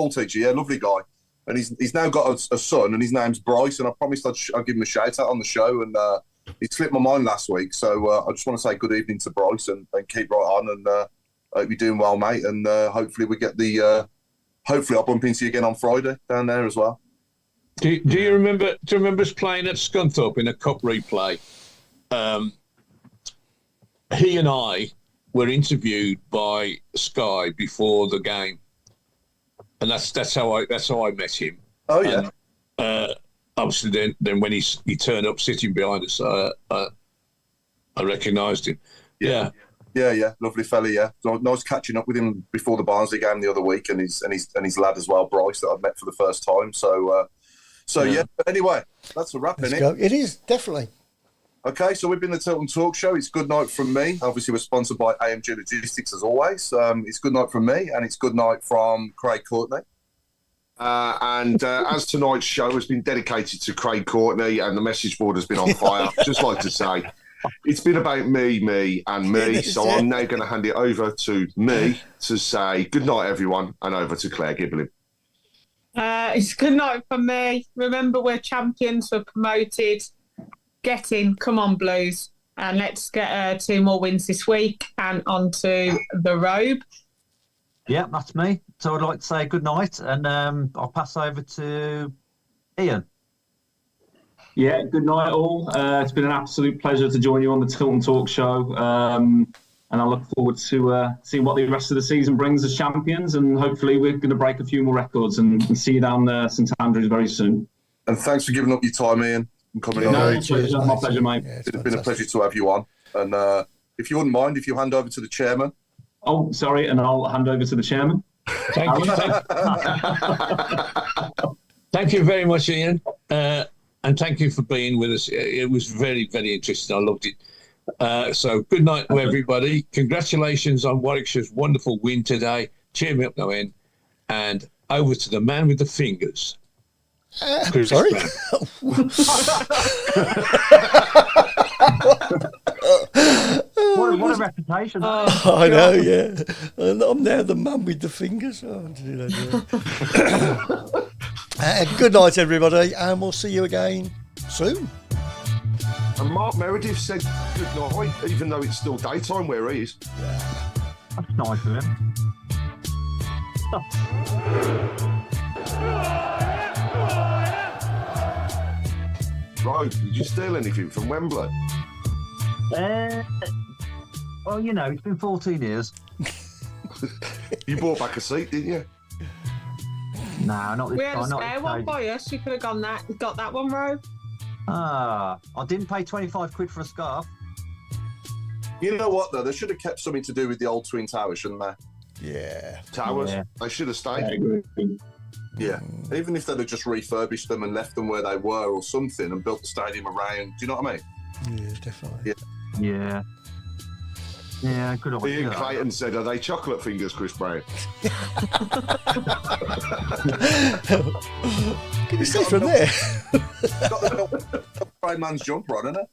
Teacher, yeah, lovely guy, and he's now got a son, and his name's Bryce, and I promised I'd give him a shout out on the show, and it slipped my mind last week, so I just want to say good evening to Bryce and keep right on, and hope you're doing well, mate, and hopefully we get hopefully I'll bump into you again on Friday down there as well. Do you remember us playing at Scunthorpe in a cup replay? He and I were interviewed by Sky before the game. And that's how I met him. Oh yeah. And, obviously, then when he turned up sitting behind us, I recognised him. Yeah, lovely fella. Yeah, nice catching up with him before the Barnsley game the other week, and his lad as well, Bryce, that I'd met for the first time. So yeah. But anyway, that's a wrap, isn't it? It is definitely. Okay, so we've been the Tilton Talk Show. It's good night from me. Obviously, we're sponsored by AMG Logistics as always. It's good night from me, and it's good night from Craig Courtney. As tonight's show has been dedicated to Craig Courtney, and the message board has been on fire, just like to say, it's been about me, and me. So I'm now going to hand it over to me to say good night, everyone, and over to Claire Giblin. It's good night from me. Remember, we're champions. We're promoted. Get in. Come on, Blues. And let's get 2 more wins this week and onto the robe. Yeah, that's me. So I'd like to say good night, and I'll pass over to Ian. Yeah, good night all. It's been an absolute pleasure to join you on the Tilton Talk show. And I look forward to seeing what the rest of the season brings as champions. And hopefully we're going to break a few more records and see you down there St Andrews very soon. And thanks for giving up your time, Ian, and coming in. My pleasure, mate. Yeah, It's been a pleasure to have you on. And if you wouldn't mind, if you hand over to the chairman. Oh, sorry, and I'll hand over to the chairman. Thank you. Thank you very much, Ian. And thank you for being with us. It was very, very interesting. I loved it. So good night to everybody. Congratulations on Warwickshire's wonderful win today. Cheer me up now, Ian. And over to the man with the fingers. Chris Sorry? What a reputation. I know, yeah. And I'm now the man with the fingers. Oh, good night, everybody, and we'll see you again soon. And Mark Meredith said good night, even though it's still daytime where he is. That's nice of him. Right, did you steal anything from Wembley? Well, you know, it's been 14 years. You bought back a seat, didn't you? No, not this We had a time. Not spare this one time. by us. You could have got that one, Rob. I didn't pay 25 quid for a scarf. You know what, though? They should have kept something to do with the old Twin Towers, shouldn't they? Yeah. Towers, Yeah. they should have stayed. I agree. Yeah. Even if they'd have just refurbished them and left them where they were or something and built the stadium around. Do you know what I mean? Yeah, definitely. Yeah. Yeah, good idea. Ian Clayton said, are they chocolate fingers, Chris Brown? Can you see from there? Got the man's jumper on, innit?